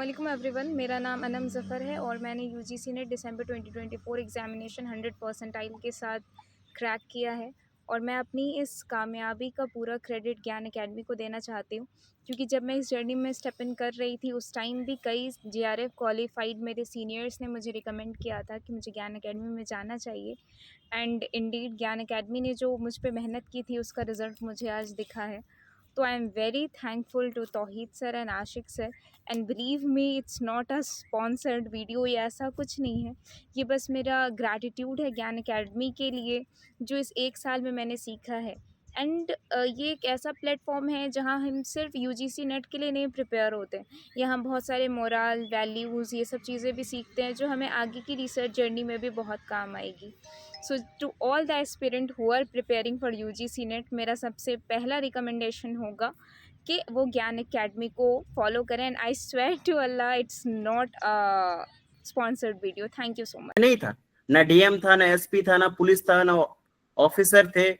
वालेकुम एवरीवन। मेरा नाम अनम ज़फ़र है और मैंने यूजीसी नेट दिसंबर 2024 एग्ज़ामिनेशन 100 परसेंटाइल के साथ क्रैक किया है और मैं अपनी इस कामयाबी का पूरा क्रेडिट ज्ञान अकेडमी को देना चाहती हूँ, क्योंकि जब मैं इस जर्नी में स्टेप इन कर रही थी उस टाइम भी कई जेआरएफ क्वालिफाइड मेरे सीनियर्स ने मुझे रिकमेंड किया था कि मुझे ज्ञान अकेडमी में जाना चाहिए। एंड इंडीड ज्ञान अकेडमी ने जो मुझ पे मेहनत की थी उसका रिज़ल्ट मुझे आज दिखा है। तो I am very thankful to Tauheed sir and Ashiq sir. And believe me, it's not a sponsored video या ऐसा कुछ नहीं है। ये बस मेरा ग्रैटिट्यूड है ज्ञान अकेडमी के लिए, जो इस 1 साल में मैंने सीखा है। एंड ये एक ऐसा प्लेटफॉर्म है जहाँ हम सिर्फ यूजीसी नेट के लिए नहीं प्रिपेयर होते हैं, यहाँ हम बहुत सारे मोरल वैल्यूज़ ये सब चीज़ें भी सीखते हैं जो हमें आगे की रिसर्च जर्नी में भी बहुत काम आएगी। So to all the aspirant who are preparing for UGC NET, मेरा सबसे पहला रिकमेंडेशन होगा कि वो ज्ञान अकेडमी को फॉलो करें। एंड आई स्वेयर टू अल्लाह it's not a sponsored video. Thank you so much. नहीं था, ना डीएम था, ना एसपी था, ना पुलिस था, ना ऑफिसर थे,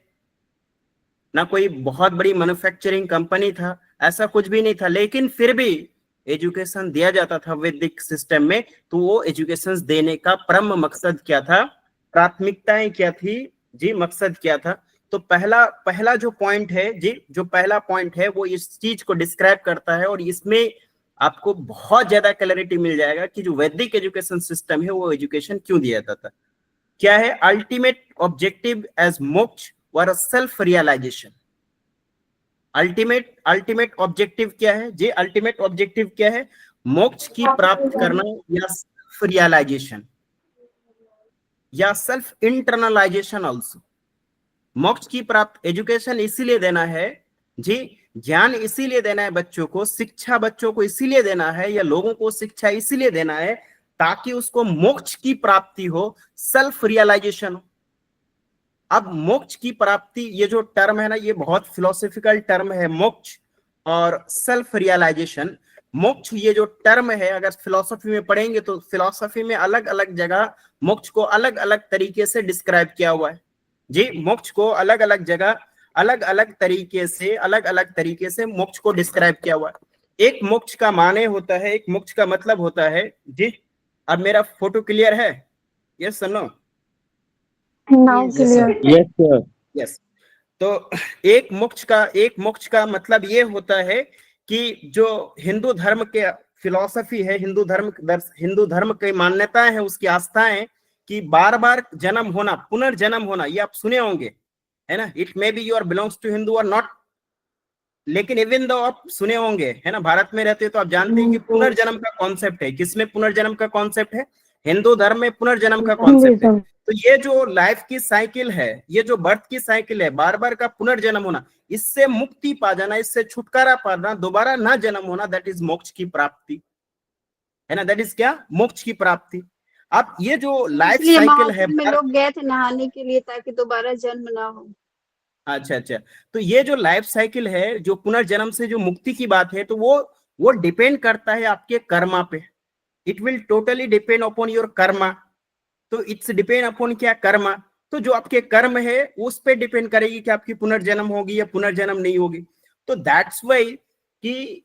ना कोई बहुत बड़ी मैन्युफैक्चरिंग कंपनी था, ऐसा कुछ भी नहीं था। लेकिन फिर भी एजुकेशन दिया जाता था वैदिक सिस्टम में। तो वो एजुकेशन देने का परम मकसद क्या था, प्राथमिकताएं क्या थी जी, मकसद क्या था? तो पहला पहला जो पॉइंट है जी, जो पहला पॉइंट है वो इस चीज को डिस्क्राइब करता है और इसमें आपको बहुत ज्यादा क्लैरिटी मिल जाएगा कि जो वैदिक एजुकेशन सिस्टम है वो एजुकेशन क्यों दिया जाता था। क्या है? अल्टीमेट ऑब्जेक्टिव एज मोक्ष वर सेल्फ रियलाइजेशन। अल्टीमेट ऑब्जेक्टिव क्या है जी? अल्टीमेट ऑब्जेक्टिव क्या है? मोक्ष की प्राप्त करना या सेल्फ रियलाइजेशन या सेल्फ इंटरनलाइजेशन ऑल्सो। मोक्ष की प्राप्त एजुकेशन इसीलिए देना है जी, ज्ञान इसीलिए देना है बच्चों को, शिक्षा बच्चों को इसीलिए देना है या लोगों को शिक्षा इसीलिए देना है ताकि उसको मोक्ष की प्राप्ति हो, सेल्फ रियलाइजेशन हो। अब मोक्ष की प्राप्ति ये जो टर्म है ना, ये बहुत फिलोसॉफिकल टर्म है, मोक्ष और सेल्फ रियलाइजेशन। मोक्ष ये जो टर्म है, अगर फिलोसॉफी में पढ़ेंगे तो फिलोसॉफी में अलग अलग जगह मोक्ष को अलग अलग तरीके से डिस्क्राइब किया हुआ है जी। मोक्ष को अलग अलग जगह अलग अलग तरीके से मोक्ष को डिस्क्राइब किया हुआ है। एक मोक्ष का माने होता है, एक मोक्ष का मतलब होता है जी। अब मेरा फोटो क्लियर है? Yes sir no? Now clear. Yes sir, yes. तो एक मोक्ष का मतलब ये होता है कि जो हिंदू धर्म के फिलॉसफी है, हिंदू धर्म की मान्यताएं है, उसकी आस्थाएं कि बार बार जन्म होना, पुनर्जन्म होना, ये आप सुने होंगे है ना। It may be you are belongs to Hindu और नॉट, लेकिन इवन दो आप सुने होंगे है ना, भारत में रहते तो आप जानते हैं कि पुनर्जन्म का कॉन्सेप्ट है। किसमें पुनर्जन्म का कॉन्सेप्ट है? हिंदू धर्म में पुनर्जन्म का कॉन्सेप्ट है। तो ये जो लाइफ की साइकिल है, ये जो बर्थ की साइकिल है, बार बार का पुनर्जन्म होना, इससे मुक्ति पा जाना, इससे छुटकारा पाना, दोबारा ना जन्म होना, दैट इज मोक्ष की प्राप्ति है ना। दैट इज क्या? मोक्ष की प्राप्ति। अब ये जो लाइफ साइकिल है, में लोग गए थे नहाने के लिए ताकि दोबारा जन्म ना हो। अच्छा अच्छा, तो ये जो लाइफ साइकिल है, जो पुनर्जन्म से जो मुक्ति की बात है, तो वो डिपेंड करता है आपके कर्मा पे। It will totally depend upon your Karma. तो इट्स डिपेंड अपॉन क्या? कर्मा। तो जो आपके कर्म है उस पे डिपेंड करेगी कि आपकी पुनर्जन्म होगी या पुनर्जन्म नहीं होगी। तो दैट्स वाई कि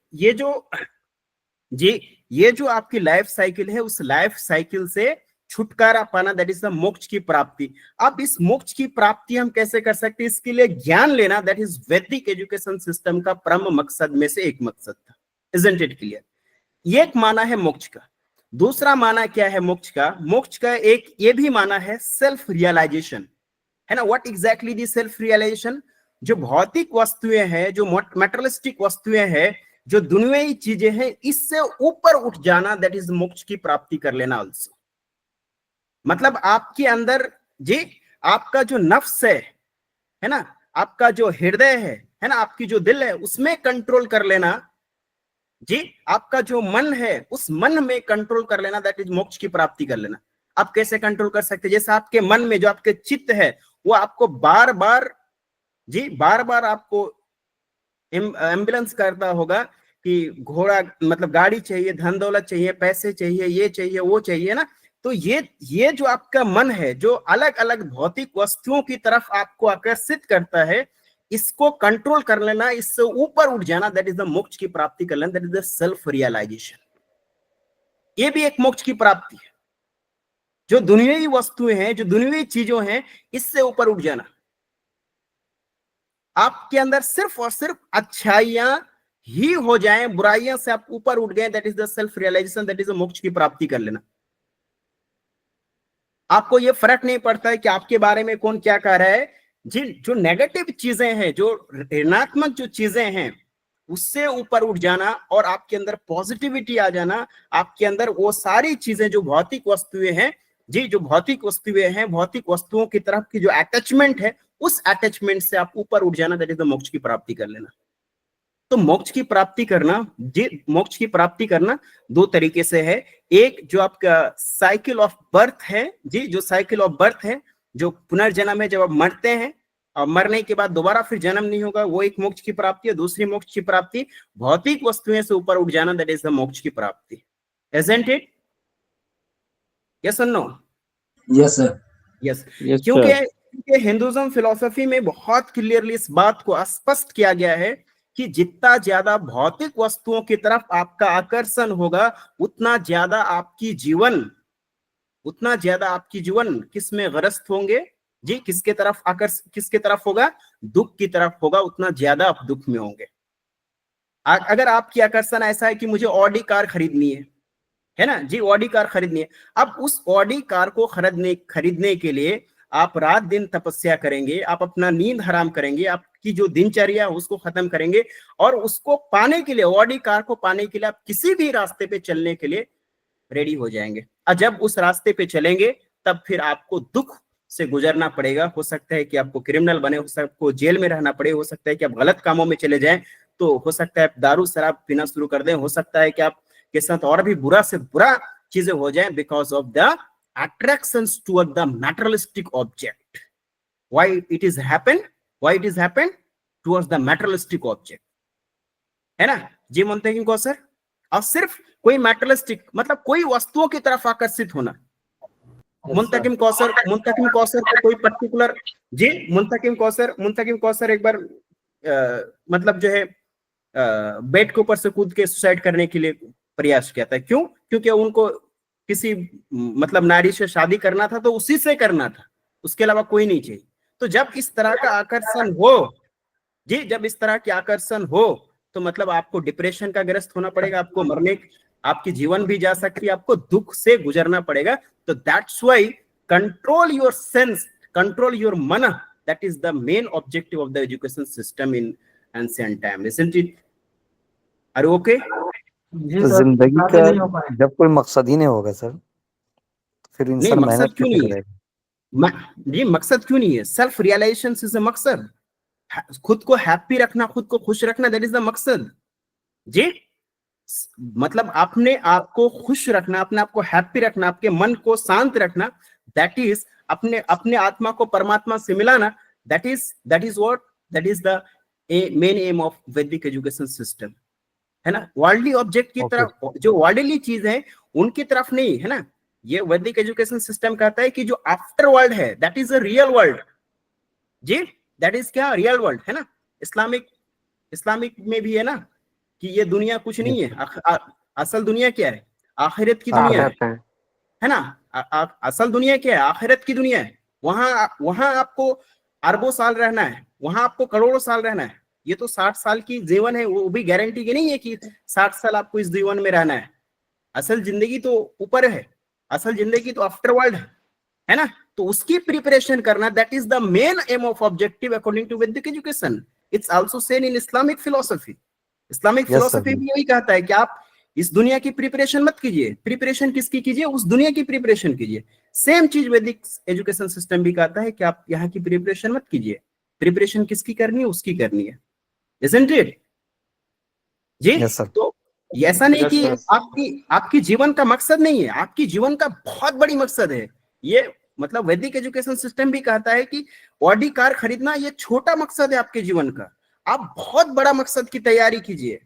ये जो आपकी लाइफ साइकिल है, उस लाइफ साइकिल से छुटकारा पाना, दैट इज द मोक्ष की प्राप्ति। अब इस मोक्ष की प्राप्ति हम कैसे कर सकते हैं? इसके लिए ज्ञान लेना, दैट इज वैदिक एजुकेशन सिस्टम का परम मकसद में से एक मकसद था। Isn't it clear? ये एक माना है मोक्ष का। दूसरा माना क्या है मोक्ष का? मोक्ष का एक ये भी माना है सेल्फ रियलाइजेशन है ना। What exactly the self realization? जो भौतिक वस्तुएं हैं, जो मेटेरियलिस्टिक वस्तुएं हैं, जो दुनियावी चीजें हैं, इससे ऊपर उठ जाना, दैट इज मोक्ष की प्राप्ति कर लेना ऑल्सो। मतलब आपके अंदर जी, आपका जो नफ्स है ना, आपका जो हृदय है ना, आपकी जो दिल है, उसमें कंट्रोल कर लेना जी। आपका जो मन है उस मन में कंट्रोल कर लेना, दैट इज मोक्ष की प्राप्ति कर लेना। आप कैसे कंट्रोल कर सकते हैं? जैसे आपके मन में जो आपके चित्त है वो आपको बार बार आपको एम्बुलेंस करता होगा कि घोड़ा मतलब गाड़ी चाहिए, धन दौलत चाहिए, पैसे चाहिए, ये चाहिए, वो चाहिए ना। तो ये जो आपका मन है, जो अलग अलग भौतिक वस्तुओं की तरफ आपको आकर्षित करता है, इसको कंट्रोल कर लेना, इससे ऊपर उठ जाना, दैट इज द मोक्ष की प्राप्ति कर लेना, that is the self realization ये भी एक मोक्ष की प्राप्ति है। जो दुनियावी वस्तुएं हैं, जो दुनियावी चीजों हैं, इससे ऊपर उठ जाना। आपके अंदर सिर्फ और सिर्फ अच्छाइयां ही हो जाएं, बुराइयां से आप ऊपर उठ गए, that is the self realization, that is the moksha की प्राप्ति कर लेना। आपको ये फर्क नहीं पड़ता है कि आपके बारे में कौन क्या कह रहा है। जिन जो नेगेटिव चीजें हैं, जो ऋणात्मक जो चीजें हैं, उससे ऊपर उठ जाना और आपके अंदर पॉजिटिविटी आ जाना। आपके अंदर वो सारी चीजें जो भौतिक वस्तुएं हैं, जी जो भौतिक वस्तुएं हैं, भौतिक वस्तुओं की तरफ की जो अटैचमेंट है, उस अटैचमेंट से आप ऊपर उठ जाना, दैट इज द मोक्ष की प्राप्ति कर लेना। तो मोक्ष की प्राप्ति करना, जी मोक्ष की प्राप्ति करना दो तरीके से है। एक जो आपका साइकिल ऑफ बर्थ है, जी जो साइकिल ऑफ बर्थ है, जो पुनर्जन्म है, जब आप मरते हैं और मरने के बाद दोबारा फिर जन्म नहीं होगा, वो एक मोक्ष की प्राप्ति है। दूसरी मोक्ष की प्राप्ति भौतिक वस्तुएं से ऊपर उठ जाना, दैट इज द मोक्ष की प्राप्ति। Isn't it? Yes or no? Yes, sir. Yes. Yes, क्योंकि sir. हिंदुइज्म फिलोसफी में बहुत क्लियरली इस बात को स्पष्ट किया गया है कि जितना ज्यादा भौतिक वस्तुओं की तरफ आपका आकर्षण होगा, उतना ज्यादा आपकी जीवन किस में ग्रस्त होंगे, जी किसके तरफ होगा, दुख की तरफ होगा, उतना ज्यादा आप दुख में होंगे। अगर आपकी आकर्षण ऐसा है कि मुझे ऑडी कार खरीदनी है ना जी, ऑडी कार खरीदनी है, अब उस ऑडी कार को खरीदने के लिए आप रात दिन तपस्या करेंगे, आप अपना नींद हराम करेंगे, आपकी जो दिनचर्या है उसको खत्म करेंगे, और उसको पाने के लिए, ऑडी कार को पाने के लिए आप किसी भी रास्ते पे चलने के लिए रेडी हो जाएंगे। और जब उस रास्ते पे चलेंगे, तब फिर आपको दुख से गुजरना पड़ेगा। हो सकता है कि आपको क्रिमिनल बने, हो सकता है आपको जेल में रहना पड़े, हो सकता है कि आप गलत कामों में चले जाएं, तो हो सकता है आप दारू शराब पीना शुरू कर दें, हो सकता है कि आपके साथ और भी बुरा से बुरा चीजें हो जाएं, because of the attractions toward the materialistic object. Why it is happened towards the materialistic object, है ना जी मुंतकिम कौसर? और सिर्फ कोई materialistic मतलब कोई वस्तुओं की तरफ आकर्षित होना। मुंतकिम कौसर को कोई पर्टिकुलर, जी मुंतकिम कौसर एक बार मतलब जो है बेड के ऊपर से कूद के सुसाइड करने के लिए प्रयास किया था। क्यों? क्योंकि उनको किसी मतलब नारी से शादी करना था, तो उसी से करना था, उसके अलावा कोई नहीं चाहिए। तो जब इस तरह का आकर्षण हो, जी जब इस तरह की आकर्षण हो, तो मतलब आपको डिप्रेशन का ग्रस्त होना पड़ेगा, आपको आपकी जीवन भी जा सकती है, आपको दुख से गुजरना पड़ेगा। तो that's why control your sense, control your मन, that is the main objective of the education system in ancient time, isn't it? Are you okay? तो जिंदगी का जब कोई मकसद ही नहीं होगा सर, फिर इंसान मेहनत क्यों करेगा? जी मकसद क्यों नहीं है? सेल्फ रियलाइजेशन इज अ मकसद। खुद को हैप्पी रखना, खुद को खुश रखना, दैट इज द मकसद। जी मतलब अपने आप को खुश रखना, अपने आप को हैप्पी रखना, आपके मन को शांत रखना, दैट इज अपने आत्मा को परमात्मा से मिलाना, that is the main aim of वैदिक एजुकेशन सिस्टम, है ना। वर्ल्डली ऑब्जेक्ट की तरफ, जो वर्ल्डली चीज है उनकी तरफ नहीं, है ना। ये वैदिक एजुकेशन सिस्टम कहता है कि जो आफ्टर वर्ल्ड है, that is a real world. जी दैट इज क्या? रियल वर्ल्ड, है ना। इस्लामिक में भी है ना कि ये दुनिया कुछ नहीं है, असल दुनिया क्या है? आखिरत की दुनिया है ना। असल दुनिया क्या है? आखिरत की दुनिया है। वहां आपको अरबों साल रहना है, वहां आपको करोड़ों साल रहना है। ये तो 60 साल की जीवन है, वो भी गारंटी की नहीं है कि 60 साल आपको इस जीवन में रहना है। असल जिंदगी तो ऊपर है, असल जिंदगी तो आफ्टर वर्ल्ड है ना। तो उसकी प्रिपरेशन करना, that is the main aim of objective according to Vedic education. It's also seen in Islamic philosophy. Islamic philosophy भी यही कहता है कि आप इस दुनिया की प्रिपरेशन मत कीजिए। प्रिपरेशन किसकी कीजिए? उस दुनिया की प्रिपरेशन कीजिए। सेम चीज वैदिक एजुकेशन सिस्टम भी कहता है कि आप यहाँ की प्रिपरेशन मत कीजिए। प्रिपरेशन किसकी करनी है? उसकी करनी है, isn't it? जी तो ऐसा नहीं कि आपकी जीवन का मकसद नहीं है, आपकी जीवन का बहुत बड़ी मकसद है। ये मतलब वैदिक एजुकेशन सिस्टम भी कहता है कि ऑडी कार खरीदना ये छोटा मकसद है आपके जीवन का। आप बहुत बड़ा मकसद की तैयारी कीजिए,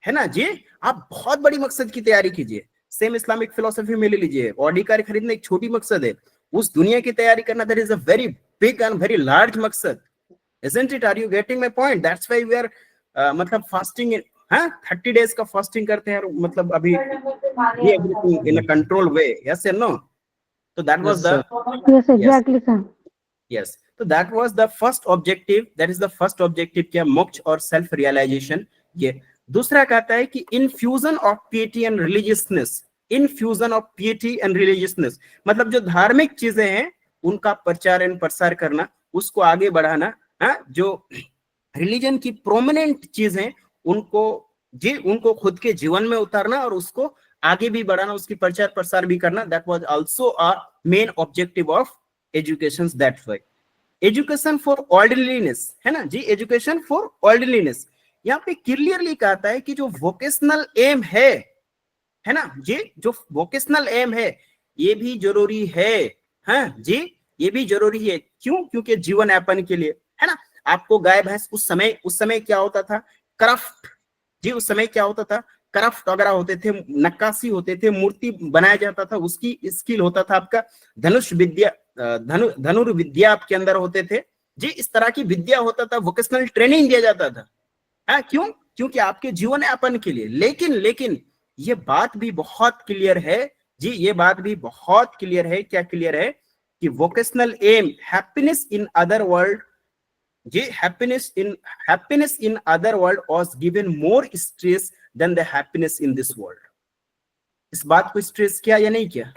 है ना जी। आप बहुत बड़ी मकसद की तैयारी कीजिए। सेम इस्लामिक फिलोसफी में ले लीजिए, ऑडी कार खरीदना एक छोटी मकसद है, उस दुनिया की तैयारी करना that is a very big and very large मकसद, isn't it? Are you getting my point? That's why we are मतलब fasting हाँ 30 days का फास्टिंग करते हैं, मतलब अभी everything in a control way, yes and no? तो that was the Yes, exactly, sir. Yes, तो that was the first objective, that is the first objective, क्या? मोक्ष और सेल्फ रियलाइजेशन। ये दूसरा कहता है कि infusion of piety and religiousness, infusion of piety and religiousness, मतलब जो धार्मिक चीजें हैं उनका प्रचार एंड प्रसार करना, उसको आगे बढ़ाना, जो रिलीजन की प्रोमिनेंट चीजें उनको खुद के जीवन में उतारना और उसको आगे भी बढ़ाना, उसकी प्रचार प्रसार भी करना, that was also a main objective of education. That way education for orderliness, है ना जी, एजुकेशन फॉर ऑर्डरलीनेस। यहाँ पे क्लियरली कहता है कि जो वोकेशनल एम है ना जी, जो वोकेशनल एम है ये भी जरूरी है, हाँ जी, ये भी जरूरी है। क्यों? क्योंकि जीवन यापन के लिए, है ना। आपको गाय भैंस उस समय क्या होता था? क्राफ्ट जी, उस समय क्या होता था? क्राफ्ट वगैरह होते थे, नक्काशी होते थे, मूर्ति बनाया जाता था, उसकी स्किल होता था आपका, धनुष विद्या, धनुर्विद्या आपके अंदर होते थे जी, इस तरह की विद्या होता था, वोकेशनल ट्रेनिंग दिया जाता था। हाँ, क्यों? क्योंकि आपके जीवन यापन के लिए। लेकिन ये बात भी बहुत क्लियर है जी, ये बात भी बहुत क्लियर है। क्या क्लियर है? कि vocational am happiness in other world जी, happiness in other world was given more stress than the happiness in this world. इस बात को स्ट्रेस किया या नहीं किया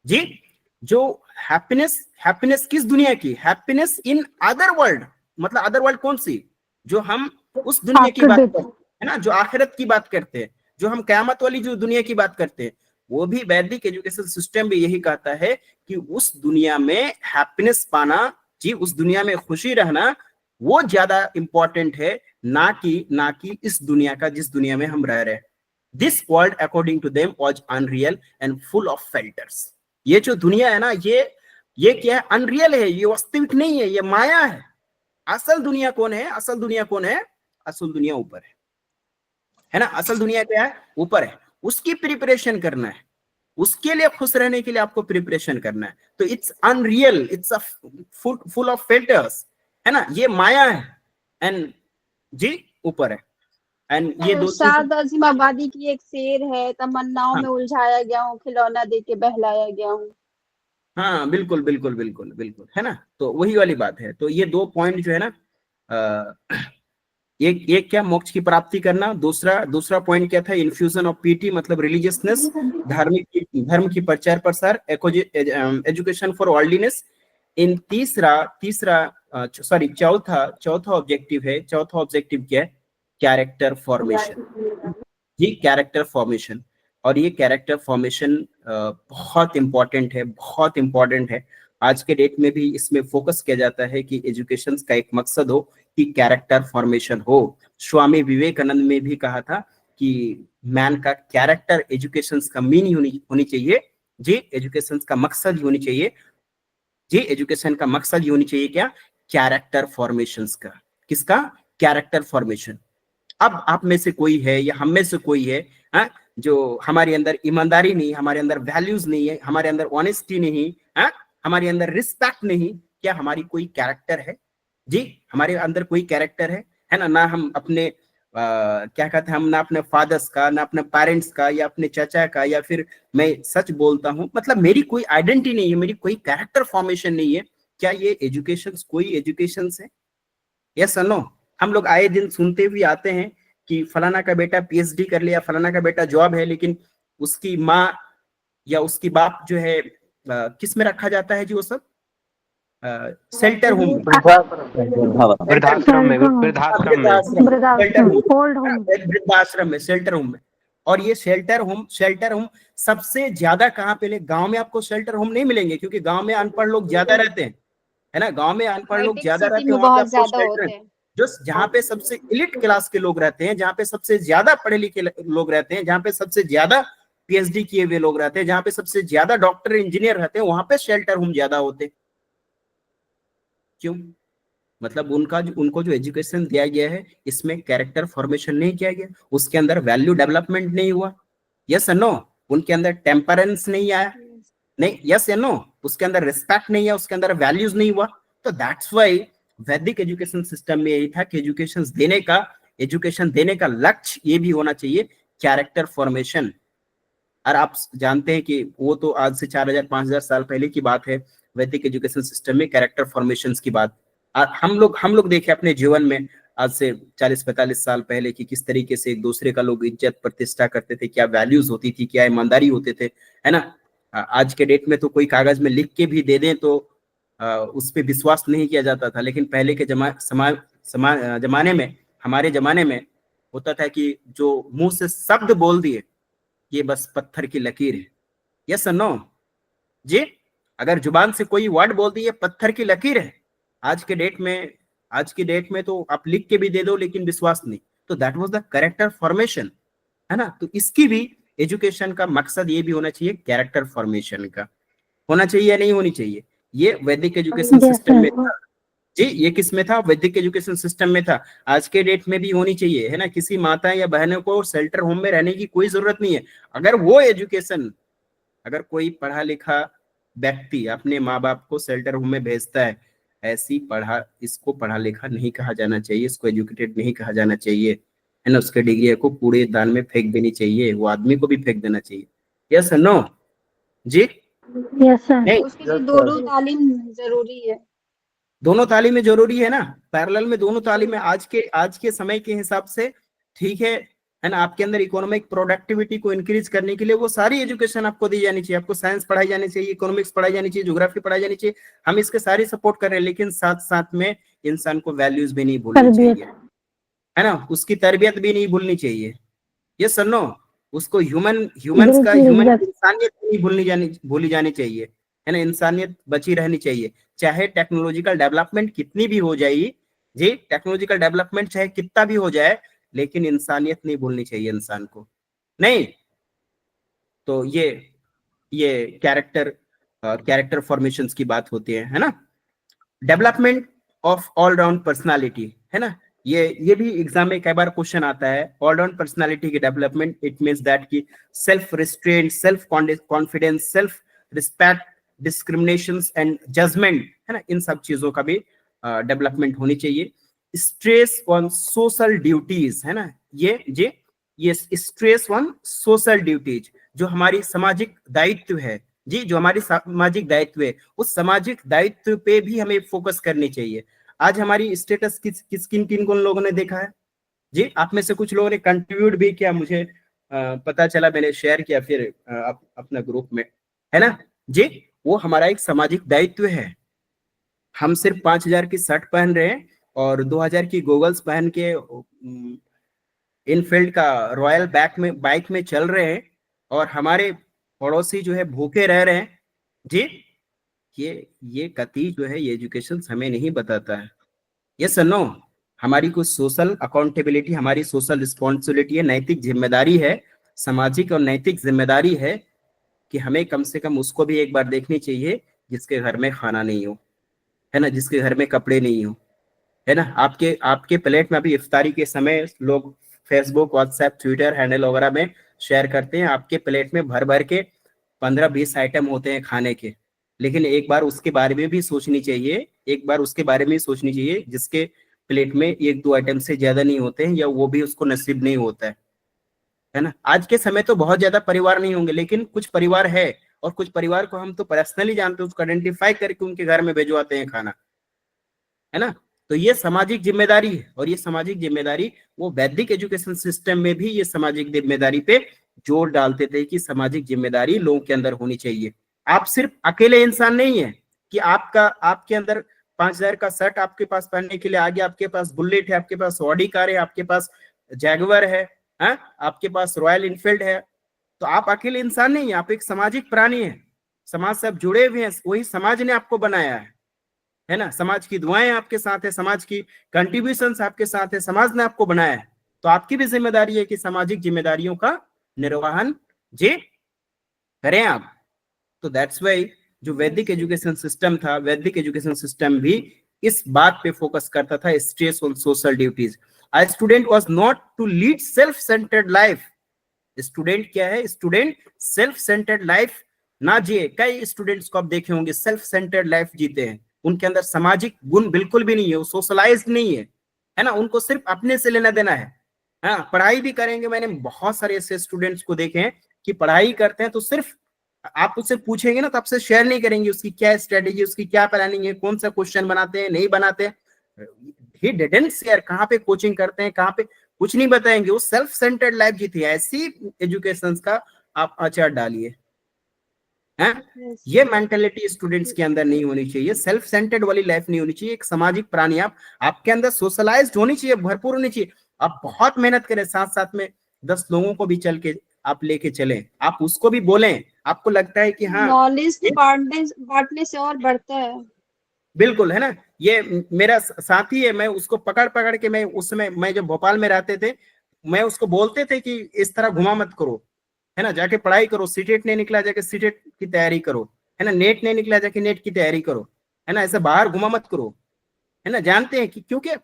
जी? जो हैप्पीनेस किस दुनिया की? हैप्पीनेस इन अदर वर्ल्ड, मतलब अदर वर्ल्ड कौन सी? जो हम उस दुनिया की बात करते हैं, है ना, जो आखिरत की बात करते हैं, जो हम क़यामत वाली जो दुनिया की बात करते हैं, वो भी वैदिक एजुकेशन सिस्टम भी यही कहता है कि उस दुनिया में हैप्पीनेस पाना जी, उस दुनिया में खुशी रहना, वो ज्यादा इंपॉर्टेंट है, ना कि इस दुनिया का जिस दुनिया में हम रह रहे हैं। This world according to them was unreal and full of filters. ये जो दुनिया है ना, ये क्या है? अनरियल है, ये वास्तविक नहीं है, ये माया है। असल दुनिया कौन है? असल दुनिया कौन है? असल दुनिया ऊपर है ना। असल दुनिया क्या है? ऊपर है। उसकी प्रिपरेशन करना है, उसके लिए खुश रहने के लिए आपको प्रिपरेशन करना है। तो it's unreal, it's a full of filters, है ना, ये माया है एंड जी ऊपर है। एंड ये दो शाद अजीम आबादी की एक शेर है, तमन्नाओं हाँ। में उलझाया गया हूँ, खिलौना दे के बहलाया गया हूँ। हाँ बिल्कुल बिल्कुल बिल्कुल बिल्कुल, है ना। तो वही वाली बात है। तो ये 2 पॉइंट जो है ना, एक क्या? मोक्ष की प्राप्ति करना। दूसरा पॉइंट क्या था? इन्फ्यूजन ऑफ पीटी, मतलब रिलीजियसनेस, धर्म की प्रचार प्रसार, एजुकेशन फॉर वर्ल्डलीनेस। इन चौथा ऑब्जेक्टिव है। चौथा ऑब्जेक्टिव क्या है? कैरेक्टर फॉर्मेशन जी, कैरेक्टर फॉर्मेशन। और ये कैरेक्टर फॉर्मेशन बहुत इंपॉर्टेंट है, बहुत इंपॉर्टेंट है। आज के डेट में भी इसमें फोकस किया जाता है कि एजुकेशन का एक मकसद हो कि कैरेक्टर फॉर्मेशन हो। स्वामी विवेकानंद ने भी कहा था कि मैन का कैरेक्टर एजुकेशन का मीन होनी चाहिए जी, एजुकेशन का मकसद ही होनी चाहिए जी, एजुकेशन का मकसद ही होनी चाहिए क्या? कैरेक्टर फॉर्मेशन का। किसका? Character formation. अब आप में से कोई है या हम में से कोई है, हा? जो हमारे अंदर ईमानदारी नहीं, हमारे अंदर वैल्यूज नहीं है, हमारे अंदर ऑनेस्टी नहीं, हा? हमारे अंदर रिस्पेक्ट नहीं, क्या हमारी कोई कैरेक्टर है जी? हमारे अंदर कोई कैरेक्टर है ना। ना हम अपने क्या कहते हैं, हम ना अपने फादर्स का, ना अपने पेरेंट्स का, या अपने चाचा का, या फिर मैं सच बोलता हूँ, मतलब मेरी कोई आइडेंटिटी नहीं है, मेरी कोई कैरेक्टर फॉर्मेशन नहीं है। क्या ये एजुकेशन कोई एजुकेशन है? यस और नो? हम लोग आए दिन सुनते हुए आते हैं कि फलाना का बेटा पीएचडी कर लिया, फलाना का बेटा जॉब है, लेकिन उसकी माँ या उसकी बाप जो है किस में रखा जाता है जी? वो सब शेल्टर होम, वृद्धाश्रम में, शेल्टर होम में। और ये शेल्टर होम सबसे ज्यादा कहाँ पे? गांव में आपको शेल्टर होम नहीं मिलेंगे, क्योंकि गांव में अनपढ़ लोग ज्यादा रहते हैं, है ना। गांव में अनपढ़ लोग ज्यादा रहते हैं, वहां पे आपको शेल्टर, जो जहाँ पे सबसे इलिट क्लास के लोग रहते हैं, जहाँ पे सबसे ज्यादा पढ़े लिखे लोग रहते हैं, जहाँ पे सबसे ज्यादा पीएचडी किए हुए लोग रहते हैं, जहाँ पे सबसे ज्यादा डॉक्टर इंजीनियर रहते हैं, वहां पे शेल्टर होम ज्यादा होते हैं। क्यों? मतलब उनको जो एजुकेशन दिया गया है, इसमें कैरेक्टर फॉर्मेशन नहीं किया गया, उसके अंदर वैल्यू डेवलपमेंट नहीं हुआ। यस और नो? उनके अंदर टेम्परेंस नहीं आया, नहीं, यस या नो? उसके अंदर रिस्पेक्ट नहीं है, उसके अंदर वैल्यूज नहीं हुआ। तो दैट्स व्हाई वैदिक एजुकेशन सिस्टम में यही था कि एजुकेशन देने का एजुकेशन देने का लक्ष्य ये भी होना चाहिए कैरेक्टर फॉर्मेशन। और आप जानते हैं कि वो तो आज से 4000-5000 साल पहले की बात है, वैदिक एजुकेशन सिस्टम में कैरेक्टर फॉर्मेशन की बात। हम लोग देखे अपने जीवन में आज से 40-45 साल पहले कि किस तरीके से एक दूसरे का लोग इज्जत प्रतिष्ठा करते थे, क्या वैल्यूज होती थी, क्या ईमानदारी होते थे, है ना। आज के डेट में तो कोई कागज में लिख के भी दे दें तो उस पर विश्वास नहीं किया जाता था, लेकिन पहले के जमाने में, हमारे जमाने में होता था कि जो मुंह से शब्द बोल दिए ये बस पत्थर की लकीर है। यस और नो जी? अगर जुबान से कोई वर्ड बोल दिए पत्थर की लकीर है। आज के डेट में तो आप लिख के भी दे दो लेकिन विश्वास नहीं। तो that was the character formation, है ना। तो इसकी भी एजुकेशन का मकसद ये भी होना चाहिए, कैरेक्टर फॉर्मेशन का होना चाहिए या नहीं होनी चाहिए। ये वैदिक एजुकेशन सिस्टम में था जी, ये किस में था? वैदिक एजुकेशन सिस्टम में था। आज के डेट में भी होनी चाहिए, है ना। किसी माता या बहनों को शेल्टर होम में रहने की कोई जरूरत नहीं है। अगर कोई पढ़ा लिखा व्यक्ति अपने माँ बाप को शेल्टर होम में भेजता है, इसको पढ़ा लिखा नहीं कहा जाना चाहिए, इसको एजुकेटेड नहीं कहा जाना चाहिए, है ना। उसके डिग्री को कूड़े दान में फेंक देनी चाहिए, वो आदमी को भी फेंक देना चाहिए। यस और नो जी? Yes sir. उसके लिए दोनों तालीम जरूरी है। दोनों तालीमें जरूरी है ना, पैरेलल में दोनों तालीमें आज के समय के हिसाब से ठीक है ना। आपके अंदर इकोनॉमिक प्रोडक्टिविटी को इंक्रीज करने के लिए वो सारी एजुकेशन आपको दी जानी चाहिए। आपको साइंस पढ़ाई जानी चाहिए, इकोनॉमिक्स पढ़ाई जानी चाहिए, ज्योग्राफी पढ़ाई जानी चाहिए। हम इसके सारी सपोर्ट कर रहे हैं, लेकिन साथ साथ में इंसान को वैल्यूज भी नहीं भूलनी चाहिए, है ना। उसकी तरबियत भी नहीं भूलनी चाहिए। ये सर नो, उसको ह्यूमंस का इंसानियत नहीं भूली जानी चाहिए, है ना। इंसानियत बची रहनी चाहिए, चाहे टेक्नोलॉजिकल डेवलपमेंट कितनी भी हो जाए जी, टेक्नोलॉजिकल डेवलपमेंट चाहे कितना भी हो जाए, लेकिन इंसानियत नहीं भूलनी चाहिए इंसान को, नहीं। तो ये कैरेक्टर फॉर्मेशंस की बात होती है ना। Development of all round personality, है ना। ये भी एग्जाम में कई बार क्वेश्चन आता है। ऑल राउंड पर्सनालिटी की डेवलपमेंट, इट मींस दैट की self restraint, self confidence, self respect, discriminations and judgement, है ना। इन सब चीजों का भी डेवलपमेंट होनी चाहिए। स्ट्रेस ऑन सोशल ड्यूटीज, है ना। ये स्ट्रेस ऑन सोशल ड्यूटीज, जो हमारी सामाजिक दायित्व है जी, जो हमारी सामाजिक दायित्व है, उस सामाजिक दायित्व पे भी हमें फोकस करनी चाहिए। आज हमारी स्टेटस किन लोगों ने देखा है जी? आप में से कुछ लोगों ने कंट्रीब्यूट भी किया, मुझे पता चला, मैंने शेयर किया फिर अपना ग्रुप में, है ना जी। वो हमारा एक सामाजिक दायित्व है। हम सिर्फ 5000 की शर्ट पहन रहे हैं और 2000 की गॉगल्स पहन के इनफील्ड का रॉयल बाइक में चल रहे हैं, और हमारे पड़ोसी जो है भूखे रह रहे हैं जी। ये गति जो है, ये एजुकेशन हमें नहीं बताता है। ये नो, हमारी कुछ सोशल अकाउंटेबिलिटी, हमारी सोशल रिस्पॉन्सिबिलिटी है, नैतिक जिम्मेदारी है, सामाजिक और नैतिक जिम्मेदारी है कि हमें कम से कम उसको भी एक बार देखनी चाहिए जिसके घर में खाना नहीं हो, है ना, जिसके घर में कपड़े नहीं हो, है ना। आपके प्लेट में अभी इफ्तारी के समय लोग फेसबुक, व्हाट्सएप, ट्विटर हैंडल वगैरह में शेयर करते हैं, आपके प्लेट में भर भर के 15-20 आइटम होते हैं खाने के, लेकिन एक बार उसके बारे में भी सोचनी चाहिए, जिसके प्लेट में 1-2 आइटम से ज्यादा नहीं होते हैं, या वो भी उसको नसीब नहीं होता है ना। आज के समय तो बहुत ज्यादा परिवार नहीं होंगे, लेकिन कुछ परिवार है, और कुछ परिवार को हम तो पर्सनली जानते हैं, उसको आइडेंटिफाई करके उनके घर में भिजवाते हैं खाना, है ना। तो ये सामाजिक जिम्मेदारी है, और ये सामाजिक जिम्मेदारी वो वैदिक एजुकेशन सिस्टम में भी ये सामाजिक जिम्मेदारी पे जोर डालते थे कि सामाजिक जिम्मेदारी लोगों के अंदर होनी चाहिए। आप सिर्फ अकेले इंसान नहीं है कि आपके अंदर 5000 का शर्ट आपके पास पहनने के लिए आ गया, आपके पास बुलेट है, आपके पास ऑडी कार है, आपके पास जैगवर है, आपके पास रॉयल इनफील्ड है। तो आप अकेले इंसान नहीं है, आप एक सामाजिक प्राणी है, समाज से आप जुड़े हुए हैं, वही समाज ने आपको बनाया है ना। समाज की दुआएं आपके साथ है, समाज की कंट्रीब्यूशंस आपके साथ है, समाज ने आपको बनाया है। तो आपकी भी जिम्मेदारी है कि सामाजिक जिम्मेदारियों का निर्वहन जी करें आप। तो दैट्स वाई जो वैदिक एजुकेशन सिस्टम था, वैदिक एजुकेशन सिस्टम भी इस बात पे फोकस करता था, stress on social duties. A student was not to lead self centred life. Student क्या है? स्टूडेंट सेल्फ सेंटर्ड लाइफ ना जिए। कई स्टूडेंट्स को आप देखे होंगे सेल्फ सेंटर्ड लाइफ जीते हैं, उनके अंदर सामाजिक गुण बिल्कुल भी नहीं है, वो सोशलाइज्ड नहीं है, है ना, उनको सिर्फ अपने से लेना देना है। हाँ, पढ़ाई भी करेंगे, मैंने बहुत सारे ऐसे स्टूडेंट्स को देखे हैं कि पढ़ाई करते हैं तो सिर्फ आप उससे पूछेंगे ना तो आपसे शेयर नहीं करेंगे उसकी क्या स्ट्रेटेजी, उसकी क्या प्लानिंग है, कौन सा क्वेश्चन बनाते हैं, नहीं बनाते हैं। ही डिडंट शेयर कहाँ पे कोचिंग करते हैं, कहाँ पे, कुछ नहीं बताएंगे। वो सेल्फ सेंटर्ड लाइफ जीती है। ऐसी एजुकेशन का आप आचार डालिए, हैं? Yes. ये मेंटेलिटी स्टूडेंट्स के अंदर नहीं होनी चाहिए। सेल्फ सेंटर्ड वाली लाइफ नहीं होनी चाहिए। एक सामाजिक प्राणी आप, आपके अंदर सोशलाइज्ड होनी चाहिए, भरपूर होनी चाहिए। आप बहुत मेहनत करें, साथ साथ में 10 लोगों को भी चल के आप लेके चलें, आप उसको भी बोलें। आपको लगता है कि हाँ नॉलेज तो बांटने से और बढ़ता है। बिल्कुल, है ना। ये मेरा साथी है, मैं उसको पकड़ पकड़ के, मैं उस समय मैं जब भोपाल में रहते थे, मैं उसको बोलते थे कि इस तरह घुमा मत करो, है ना, जाके पढ़ाई करो। सीटेट नहीं निकला, जाके सीटेट की तैयारी करो, है ना। नेट नहीं निकला, जाके नेट की तैयारी करो, है ना। ऐसे बाहर घुमा मत करो, है ना। जानते हैं कि क्योंकि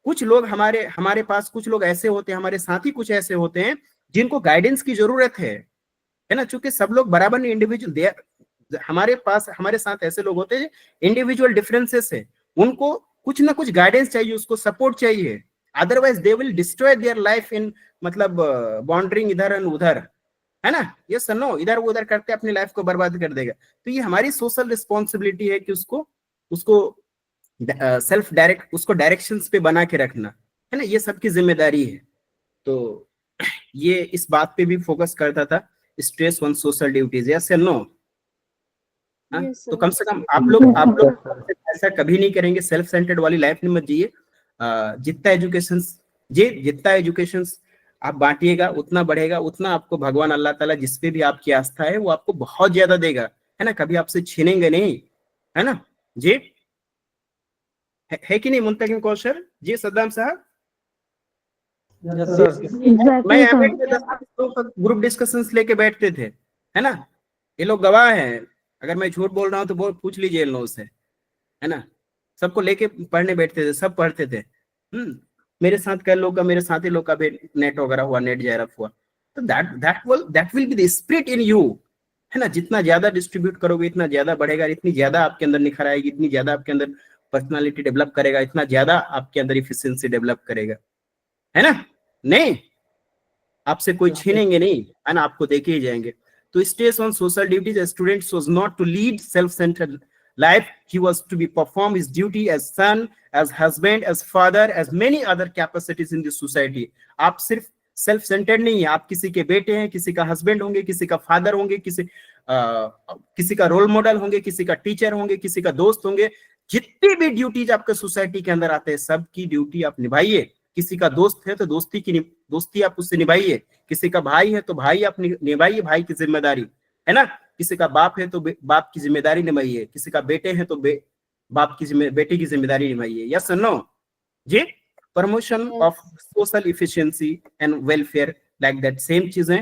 कुछ लोग हमारे हमारे पास, कुछ लोग ऐसे होते हैं, हमारे साथी कुछ ऐसे होते हैं जिनको गाइडेंस की जरूरत है ना। चूंकि सब लोग बराबर नहीं, इंडिविजुअल, हमारे पास, हमारे साथ ऐसे लोग होते हैं इंडिविजुअल डिफरेंसेस है, उनको कुछ ना कुछ गाइडेंस चाहिए, उसको सपोर्ट चाहिए। Otherwise they will destroy their life in, मतलब बॉन्डरिंग इधर एंड उधर, है ना। ये सनो इधर उधर करते अपनी लाइफ को बर्बाद कर देगा। तो ये हमारी सोशल रिस्पॉन्सिबिलिटी है कि उसको उसको सेल्फ डायरेक्ट, उसको डायरेक्शंस पे बना के रखना, है ना। ये सबकी जिम्मेदारी है। तो ये इस बात पे भी फोकस करता था, stress on social duties, yes या नो? Yes, तो sir. कम से कम आप लोग ऐसा कभी नहीं करेंगे, सेल्फ सेंटर्ड वाली लाइफ नहीं मत जिए। जितना एजुकेशन आप बांटिएगा उतना बढ़ेगा, उतना आपको भगवान अल्लाह ताला जिस पे भी आपकी आस्था है वो आपको बहुत ज्यादा देगा, है ना। कभी आपसे छीनेंगे नहीं, है ना जी। है कि नहीं मुंतकिम कौशल जी, सद्दाम साहब? Yes sir. मैं एमएड में 10 लोग ग्रुप डिस्कशंस लेके बैठते थे, है ना। ये लोग गवाह हैं, अगर मैं झूठ बोल रहा हूँ तो पूछ लीजिए इन लोगों से, है ना। सबको लेके पढ़ने बैठते थे, सब पढ़ते थे। मेरे साथ कई लोग का, मेरे साथी लोग का भी नेट वगैरह हुआ, नेट JRF हुआ। तो that will be the spirit in you, है ना। जितना ज्यादा डिस्ट्रीब्यूट करोगे इतना ज्यादा बढ़ेगा, इतनी ज्यादा आपके अंदर निखर आएगी, इतनी ज्यादा आपके अंदर पर्सनालिटी डेवलप करेगा, इतना ज्यादा आपके अंदर इफिशिएंसी डेवलप करेगा, है ना। नहीं, आपसे कोई छीनेंगे नहीं, है ना, आपको देके ही जाएंगे। तो stage on social duties, students was not to lead self centred life, he was to be perform his duty as son, as husband, as father, as many other capacities in the society. आप सिर्फ self centred नहीं है, आप किसी के बेटे हैं, किसी का हस्बैंड होंगे, किसी का फादर होंगे, किसी का रोल मॉडल होंगे, किसी का टीचर होंगे, किसी का दोस्त होंगे। जितनी भी ड्यूटीज आपके सोसाइटी के अंदर आते हैं सबकी ड्यूटी आप निभाइए। किसी का दोस्त है तो दोस्ती आप उससे निभाइए, किसी का भाई है तो भाई आप निभाइए, भाई की जिम्मेदारी, है ना। किसी का बाप है तो बाप की जिम्मेदारी निभाइए, किसी का बेटे है तो बाप की बेटे की जिम्मेदारी निभाइए, यस नो जी। Promotion of social efficiency and welfare, like that same चीजें।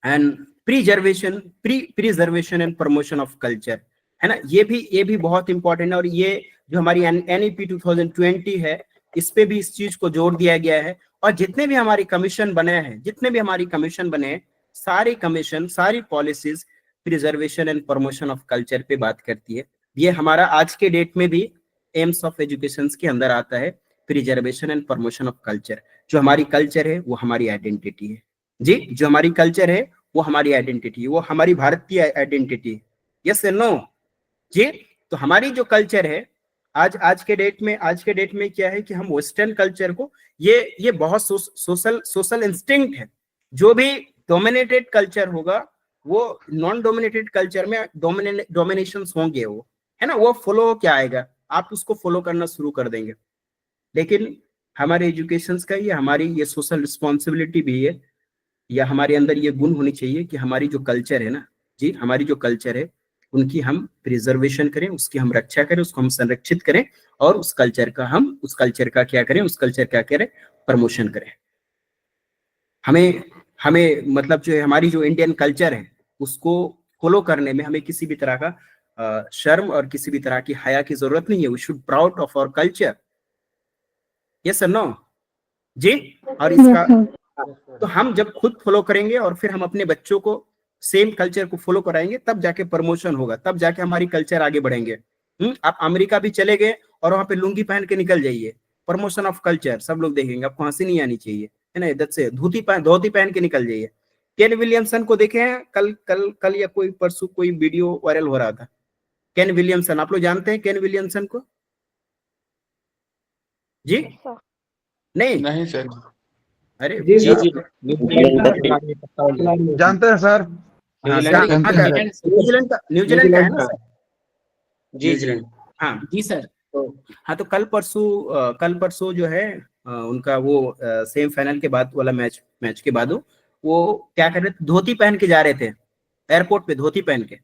And preservation and promotion of culture, है ना। ये भी बहुत इंपॉर्टेंट है। और ये जो हमारी NEP 2020 है, इस पे भी इस चीज को जोड़ दिया गया है। और जितने भी हमारी कमीशन बने हैं, सारी कमीशन, सारी policies preservation and promotion of culture पे बात करती है। ये हमारा आज के डेट में भी एम्स ऑफ एजुकेशन के अंदर आता है, preservation and promotion of culture. जो हमारी कल्चर है वो हमारी आइडेंटिटी है जी, जो हमारी कल्चर है वो हमारी आइडेंटिटी है, वो हमारी भारतीय आइडेंटिटी है, यस नो जी। तो हमारी जो कल्चर है आज के डेट में क्या है कि हम वेस्टर्न कल्चर को, ये बहुत सोशल इंस्टिंक्ट है। जो भी डोमिनेटेड कल्चर होगा वो नॉन डोमिनेटेड कल्चर में डोमिनेशंस होंगे, वो, है ना, वो फॉलो क्या आएगा, आप उसको फॉलो करना शुरू कर देंगे। लेकिन हमारे एजुकेशन का ये, हमारी ये सोशल रिस्पॉन्सिबिलिटी भी है, या हमारे अंदर ये गुण होनी चाहिए कि हमारी जो कल्चर है ना जी, हमारी जो कल्चर है उनकी हम प्रिजर्वेशन करें, उसकी हम रक्षा करें, उसको हम संरक्षित करें, और उस कल्चर का क्या करें, उस कल्चर का करें, प्रमोशन करें। हमें मतलब जो है हमारी जो इंडियन कल्चर है उसको फॉलो करने में हमें किसी भी तरह का शर्म और किसी भी तरह की हया की जरूरत नहीं है। We should proud of our culture, yes और नो जी। और इसका तो हम जब खुद फॉलो करेंगे और फिर हम अपने बच्चों को सेम कल्चर को फॉलो कराएंगे, तब जाके प्रमोशन होगा, तब जाके हमारी कल्चर आगे बढ़ेंगे। आप अमेरिका भी चले गए और वहां पे लुंगी पहन के निकल जाइए, प्रमोशन ऑफ कल्चर, सब लोग देखेंगे, आपको हंसी नहीं आनी चाहिए, है ना, इधर से धोती पहन के निकल जाइए। केन विलियमसन को देखे हैं, कल या कोई परसों कोई वीडियो वायरल हो रहा था, केन विलियमसन, आप लोग जानते हैं केन विलियमसन को? जी नहीं नहीं सर। अरे जी जी जी जानते हैं सर। हाँ, न्यूजीलैंड न्यूजीलैंड का है ना सर? जी जी न्यूजीलैंड, हाँ जी सर। तो हाँ, तो कल परसों जो है उनका वो सेमीफाइनल के बाद वाला मैच के बाद वो क्या कर रहे थे, धोती पहन के जा रहे थे एयरपोर्ट पे, धोती पहन के।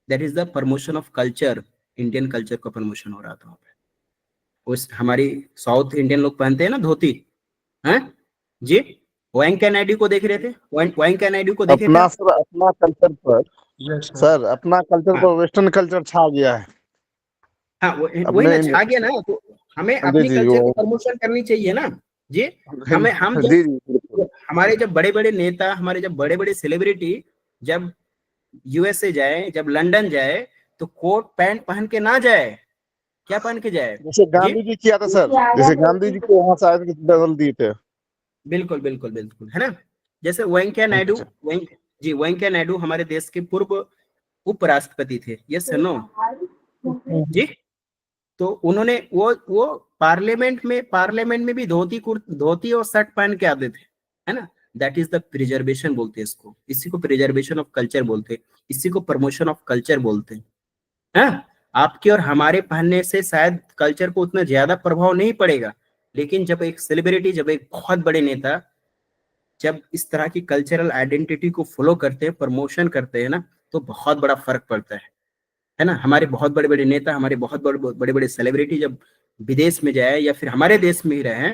That is the promotion of culture, Indian culture का प्रमोशन हो रहा था वहाँ पे। उस हमारी साउथ इंडियन लोग पहनते हैं ना धोती, हैं जी। वेंकैया नायडू को देख रहे थे, वेंकैया नायडू को देखे अपना थे? सर, अपना कल्चर पर सर, अपना कल्चर हाँ। पर वेस्टर्न कल्चर छा गया है। हाँ वही अपने ना, छा गया ना, तो हमें जी अपनी जी कल्चर की वो प्रमोशन करनी चाहिए ना जी। हम जी जी बिल्कुल। हमारे जब बड़े बड़े नेता, हमारे जब बड़े बड़े सेलिब्रिटी जब यूएसए जाए, जब लंदन जाए, तो कोट पैंट पहन के ना जाए, क्या पहन के जाए जैसे जी? गांधी जी किया था सर, जैसे गांधी जी को वहां से आए थे बदल दिए थे। बिल्कुल बिल्कुल बिल्कुल, है ना। जैसे वेंकैया नायडू, वेंकैया नायडू हमारे देश के पूर्व उपराष्ट्रपति थे, यस नो जी। तो उन्होंने वो पार्लियामेंट में भी धोती और शर्ट पहन के आते थे, है ना। दैट इज द प्रिजर्वेशन बोलते हैं इसको, इसी को प्रिजर्वेशन ऑफ कल्चर बोलते हैं, इसी को प्रमोशन ऑफ कल्चर बोलते हैं। हाँ, आपके और हमारे पहनने से शायद कल्चर को उतना ज्यादा प्रभाव नहीं पड़ेगा, लेकिन जब एक सेलिब्रिटी, जब एक बहुत बड़े नेता जब इस तरह की कल्चरल आइडेंटिटी को फॉलो करते हैं, प्रमोशन करते हैं ना, तो बहुत बड़ा फर्क पड़ता है ना। हमारे बहुत बड़े बड़े नेता, हमारे बहुत बड़े बड़े सेलिब्रिटी जब विदेश में जाए या फिर हमारे देश में ही रहे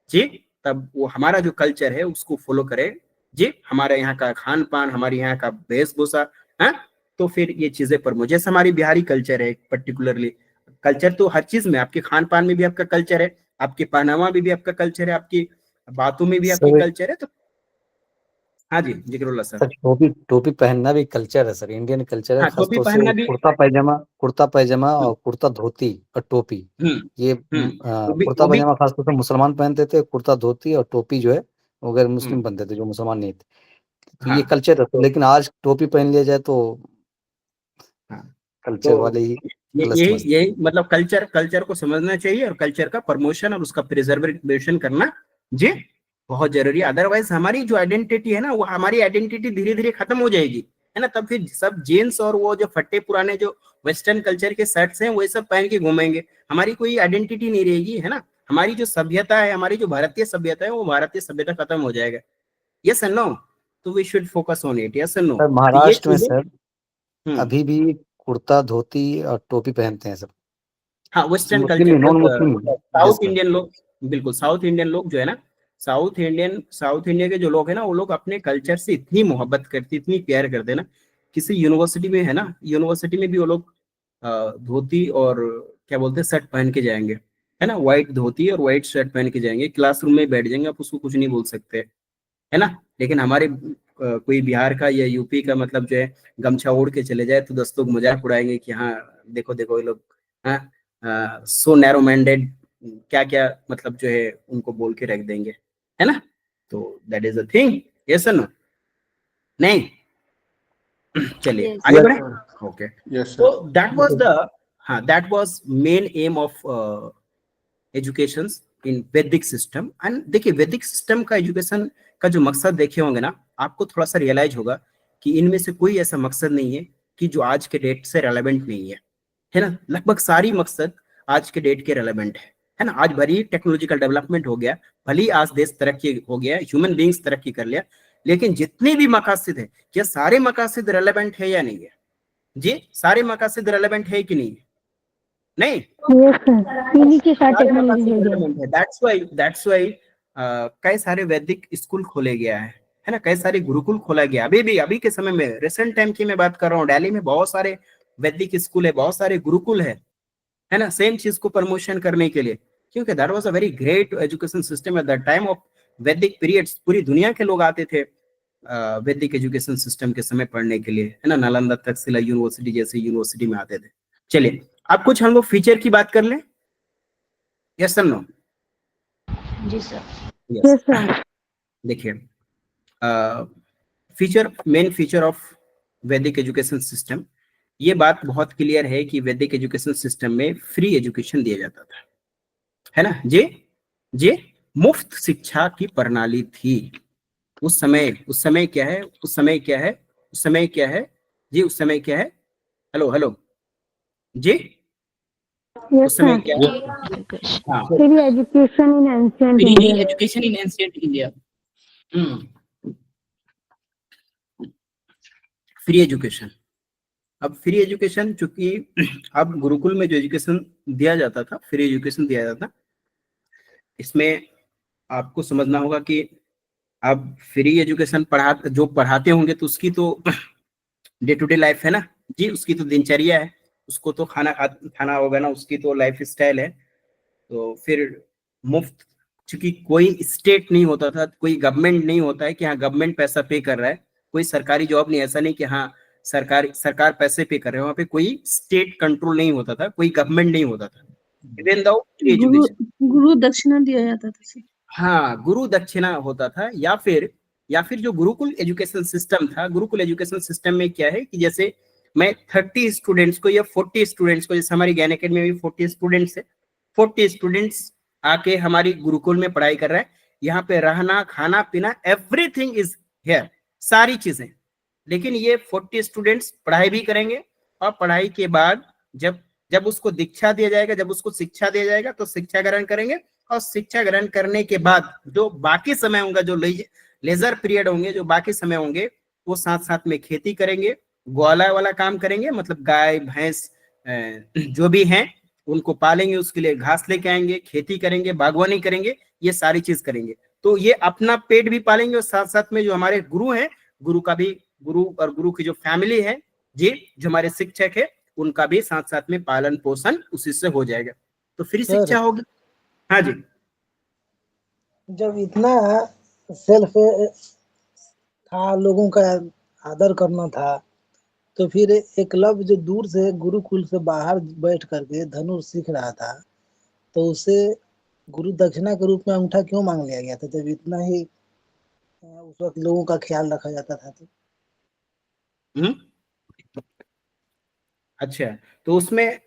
जी, तब वो हमारा जो कल्चर है उसको फॉलो करे जी, हमारे यहाँ का खान पान, हमारे यहाँ का वेशभूषा, है, तो फिर ये चीजें प्रमोट, जैसे हमारी बिहारी कल्चर है पर्टिकुलरली, कल्चर तो हर चीज में, आपके खान पान में भी आपका कल्चर है, आपके पहनावा में भी आपका कल्चर है, आपकी बातों में भी आपकी सर कल्चर है। तो हाँ जी, जिक्रुल्लाह सर। सर, टोपी पहनना भी कल्चर है सर, इंडियन कल्चर है। हाँ, टोपी खासतौर से पहनना वो भी। कुर्ता पैजामा और कुर्ता धोती और टोपी, ये कुर्ता वो भी पैजामा खासतौर से मुसलमान पहनते थे, कुर्ता धोती और टोपी जो है वो गैर मुस्लिम पहनते थे, जो मुसलमान नहीं थे। तो ये हाँ कल्चर है, लेकिन आज टोपी पहन लिया जाए तो हाँ, कल्चर तो वाले ही गलत यही समझते हैं। यही मतलब कल्चर को समझना चाहिए, और कल्चर का प्रमोशन और उसका प्रिजर्वेशन करना जी बहुत जरूरी है। अदरवाइज हमारी जो आइडेंटिटी है ना, वो हमारी आइडेंटिटी धीरे धीरे खत्म हो जाएगी, है ना। तब फिर सब जीन्स और वो जो फट्टे पुराने जो वेस्टर्न कल्चर के शर्ट्स हैं वो सब पहन के घूमेंगे, हमारी कोई आइडेंटिटी नहीं रहेगी, है ना। हमारी जो सभ्यता है, हमारी जो भारतीय सभ्यता है, वो भारतीय सभ्यता खत्म हो जाएगा। यस एंड नो, तो we should focus on it, yes and no. Sir, तो ये महाराष्ट्र में चीजें सर अभी भी कुर्ता धोती और टोपी पहनते हैं सब, हाँ, वेस्टर्न मुस्लिम कल्चर नहीं, नॉन लोग, मुस्लिम साउथ विशेषकर। इंडियन लोग, बिल्कुल साउथ इंडियन लोग जो है ना, साउथ इंडिया के जो लोग है ना, वो लोग अपने कल्चर से इतनी मोहब्बत करते, इतनी प्यार करते हैं ना। किसी यूनिवर्सिटी में है ना, यूनिवर्सिटी में भी वो लोग धोती और क्या बोलते हैं शर्ट पहन के जाएंगे, है ना, व्हाइट धोती और व्हाइट शर्ट पहन के जाएंगे, क्लासरूम में बैठ जाएंगे, आप उसको कुछ नहीं बोल सकते, है ना। लेकिन हमारे कोई बिहार का या यूपी का मतलब जो है गमछा ओढ़ के चले जाए तो 10 लोग मजाक उड़ाएंगे कि हाँ देखो देखो ये लोग, हाँ सो नैरो माइंडेड, क्या क्या मतलब जो है उनको बोल के रख देंगे, है ना। तो that is a thing, yes no, नहीं चलिए Yes. आगे बढ़े। ओके, यस तो sir. That was main aim of education in Vedic system. And देखिए, वैदिक सिस्टम का एजुकेशन का जो मकसद देखे होंगे ना, आपको थोड़ा सा रियलाइज होगा कि इनमें से कोई ऐसा मकसद नहीं है कि जो आज के डेट से रेलेवेंट नहीं है ना। लगभग सारी मकसद आज के डेट के रेलेवेंट है ना। आज भली टेक्नोलॉजिकल डेवलपमेंट हो गया, भली आज देश तरक्की हो गया, ह्यूमन बींग्स तरक्की कर लिया, लेकिन जितने भी मकासद है, क्या सारे मकासद रेलेवेंट है या नहीं है जी? सारे मकासद रेलेवेंट है कि नहीं है? नहीं, यस सर, इन्हीं के साथ सारे टेक्नोलॉजी मकासद हो गया। रेलेवेंट है। दैट्स व्हाई कई सारे वैदिक स्कूल खोले गया है ना, कई सारे गुरुकुल खोला गया। अभी के समय में, रिसेंट टाइम की मैं बात कर रहा हूँ, दिल्ली में बहुत सारे वैदिक स्कूल है, बहुत सारे गुरुकुल है ना, सेम चीज को प्रमोशन करने के लिए, क्योंकि that was a very great education system at the time of वैदिक पीरियड्स। पूरी दुनिया के लोग आते थे वैदिक एजुकेशन सिस्टम के समय पढ़ने के लिए, है ना। नालंदा तक्षशिला यूनिवर्सिटी जैसे यूनिवर्सिटी में आते थे। चलिए अब कुछ हम लोग फीचर की बात कर लें, यस सर नो। जी सर। Yes yes sir. देखिए, मेन फीचर ऑफ वैदिक एजुकेशन सिस्टम, ये बात बहुत क्लियर है कि वैदिक एजुकेशन सिस्टम में फ्री एजुकेशन दिया जाता था, है ना जे मुफ्त शिक्षा की प्रणाली थी। उस समय क्या है जी, उस समय क्या है, हेलो हेलो जी, यस उस समय सर। क्या है, हाँ, free education in ancient free India. Education in ancient India. Free education, अब फ्री एजुकेशन चूंकि अब गुरुकुल में जो एजुकेशन दिया जाता था, फ्री एजुकेशन दिया जाता, इसमें आपको समझना होगा कि अब फ्री एजुकेशन जो पढ़ाते होंगे तो उसकी तो डे टू डे लाइफ है ना जी, उसकी तो दिनचर्या है, उसको तो खाना होगा ना, उसकी तो लाइफ स्टाइल है। तो फिर मुफ्त, चूंकि कोई स्टेट नहीं होता था, कोई गवर्नमेंट नहीं होता है कि हाँ गवर्नमेंट पैसा पे कर रहा है, कोई सरकारी जॉब नहीं, ऐसा नहीं कि हाँ सरकार पैसे पे कर रहे हैं, वहां पे कोई स्टेट कंट्रोल नहीं होता था, कोई गवर्नमेंट नहीं होता था। इवन दो गुरु दक्षिणा दिया जाता था सर। हाँ, गुरु दक्षिणा होता था, या फिर जो गुरुकुल एजुकेशन सिस्टम था, गुरुकुल एजुकेशन सिस्टम में क्या है कि जैसे मैं 30 स्टूडेंट्स को या 40 स्टूडेंट्स को, जैसे हमारी ज्ञान अकेडमी में भी 40 स्टूडेंट्स है, 40 स्टूडेंट्स आके हमारी गुरुकुल में पढ़ाई कर रहा है, यहाँ पे रहना खाना पीना एवरीथिंग इज हियर, सारी चीजें। लेकिन ये 40 स्टूडेंट्स पढ़ाई भी करेंगे, और पढ़ाई के बाद जब उसको दीक्षा दिया जाएगा, जब उसको शिक्षा दिया जाएगा तो शिक्षा ग्रहण करेंगे, और शिक्षा ग्रहण करने के बाद जो बाकी समय होगा, जो लेजर पीरियड होंगे, जो बाकी समय होंगे, वो साथ साथ में खेती करेंगे, ग्वाला वाला काम करेंगे, मतलब गाय भैंस जो भी हैं उनको पालेंगे, उसके लिए घास लेके आएंगे, खेती करेंगे, बागवानी करेंगे, ये सारी चीज करेंगे। तो ये अपना पेट भी पालेंगे, और साथ साथ में जो हमारे गुरु हैं, गुरु और गुरु की जो फैमिली है जी, जो हमारे शिक्षक है, उनका भी साथ साथ में पालन पोषण उसी से हो जाएगा, तो फ्री शिक्षा होगी। हाँ जी, जब इतना सेल्फ था, लोगों का आदर करना था, तो फिर एकलव्य जो दूर से गुरुकुल से बाहर बैठ करके धनुष सीख रहा था, तो उसे गुरु दक्षिणा के रूप में अंगूठा क्यों मांग लिया गया था, जब इतना ही उस वक्त लोगों का ख्याल रखा जाता था तो? अच्छा, तो उसमें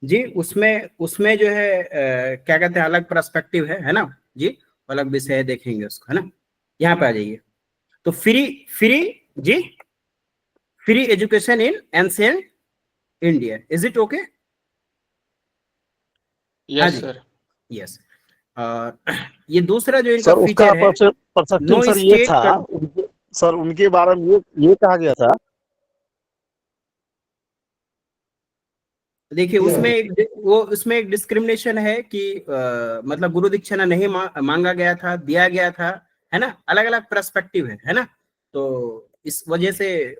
जी, उसमें जो है क्या कहते हैं, अलग पर्सपेक्टिव है ना जी, अलग विषय है, देखेंगे उसको, है ना। यहाँ पे आ जाइए, तो free education in ancient India, is it okay? Yes sir. Yes, और ये दूसरा जो इनका सर उसका फीचर है, परस्पेक्टिव नो सर ये स्टेट था, सर उनके बारे में ये कहा गया था। देखिए, उसमें एक डिस्क्रिमिनेशन है कि मतलब गुरु दीक्षाना नहीं मांगा गया था, दिया गया था, है ना, अलग अलग पर्सपेक्टिव है ना, तो इस वजह से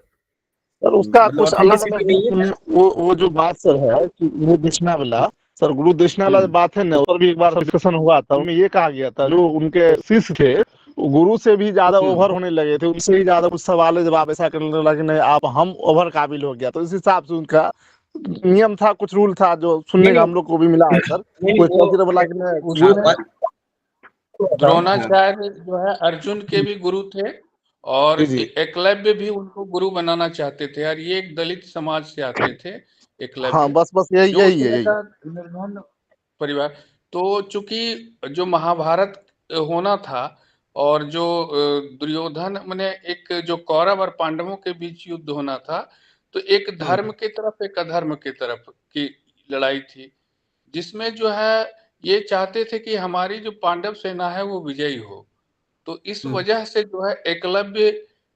सर उसका मतलब कुछ अलग ऑथेंटिसिटी अलग नहीं है। वो जो बात सर है कि गुरु दक्षिणा वाला, सर गुरु दक्षिणा वाला बात है ना, उस पर भी एक बार डिस्कशन हुआ था, उनमें ये कहा गया था जो उनके शिष्य थे वो गुरु से भी ज्यादा ओवर होने लगे थे, उनसे ही ज्यादा कुछ सवाल जवाब ऐसा करने लगे, नहीं आप हम ओवर काबिल हो गया, तो इस हिसाब से उनका नियम था, कुछ रूल था जो सुनने का हम लोग को भी मिला है सर। कोई चौधरी बोला कि नहीं, द्रोणाचार्य जो है अर्जुन के भी गुरु थे, और जी जी एकलव्य भी उनको गुरु बनाना चाहते थे, और ये एक दलित समाज से आते थे हाँ, एकलव्य, बस यही जो यही है, यही थोड़ा सा निर्धन परिवार। तो चूंकि जो महाभारत होना था, और जो दुर्योधन मैंने एक जो कौरव और पांडवों के बीच युद्ध होना था, तो एक धर्म की तरफ एक अधर्म की तरफ की लड़ाई थी, जिसमें जो है ये चाहते थे कि हमारी जो पांडव सेना है वो विजयी हो। तो इस वजह से जो है एकलव्य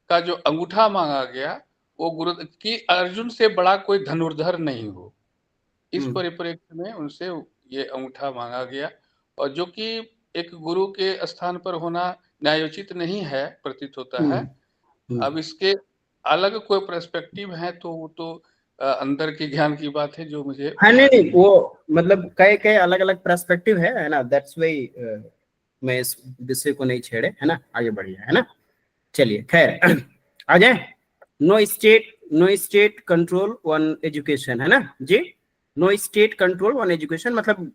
का जो अंगूठा मांगा गया, वो गुरु की अर्जुन से बड़ा कोई धनुर्धर नहीं हो, इस परिप्रेक्ष्य में उनसे ये अंगूठा मांगा गया, और जो कि एक गुरु के स्थान पर होना न्यायोचित नहीं है प्रतीत होता है। अब इसके अलग कोई पर्सपेक्टिव है तो वो तो अंदर के ज्ञान की बात है, जो मुझे हाँ, नहीं, वो मतलब कई अलग अलग पर्सपेक्टिव है ना, दैट्स वाई मैं इस विषय को नहीं छेड़े, है ना, आगे बढ़िए, है ना। चलिए, खैर आ जाए। No state control on education, है ना जी, no state control on education, मतलब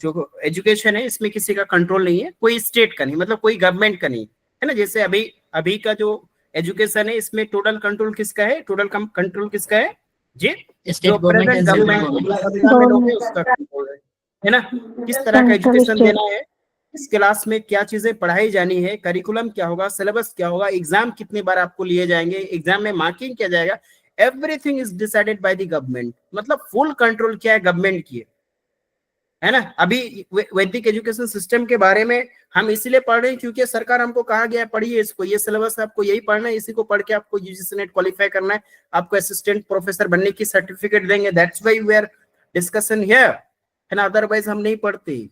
जो एजुकेशन है इसमें किसी का कंट्रोल नहीं है, कोई स्टेट का नहीं, मतलब कोई गवर्नमेंट का नहीं है ना। जैसे अभी का जो एजुकेशन है इसमें टोटल कंट्रोल किसका है, टोटल कंट्रोल किसका है जी, जो प्रेजेंट गवर्नमेंट उसका कंट्रोल है ना। किस तरह का एजुकेशन देना है, इस क्लास में क्या चीजें पढ़ाई जानी है, करिकुलम क्या होगा, सिलेबस क्या होगा, एग्जाम कितनी बार आपको लिए जाएंगे, एग्जाम में मार्किंग किया जाएगा, everything is decided by the government. मतलब फुल कंट्रोल क्या है, गवर्नमेंट की है ना। अभी वैदिक एजुकेशन सिस्टम के बारे में हम इसीलिए पढ़ रहे हैं क्योंकि सरकार हमको कहा गया है पढ़िए इसको, ये सिलेबस आपको यही पढ़ना है, इसी को पढ़ के आपको यूजीसी नेट क्वालिफाई करना है, आपको असिस्टेंट प्रोफेसर बनने की सर्टिफिकेट देंगे, that's why we are discussion here, है ना। अदरवाइज हम नहीं पढ़ते,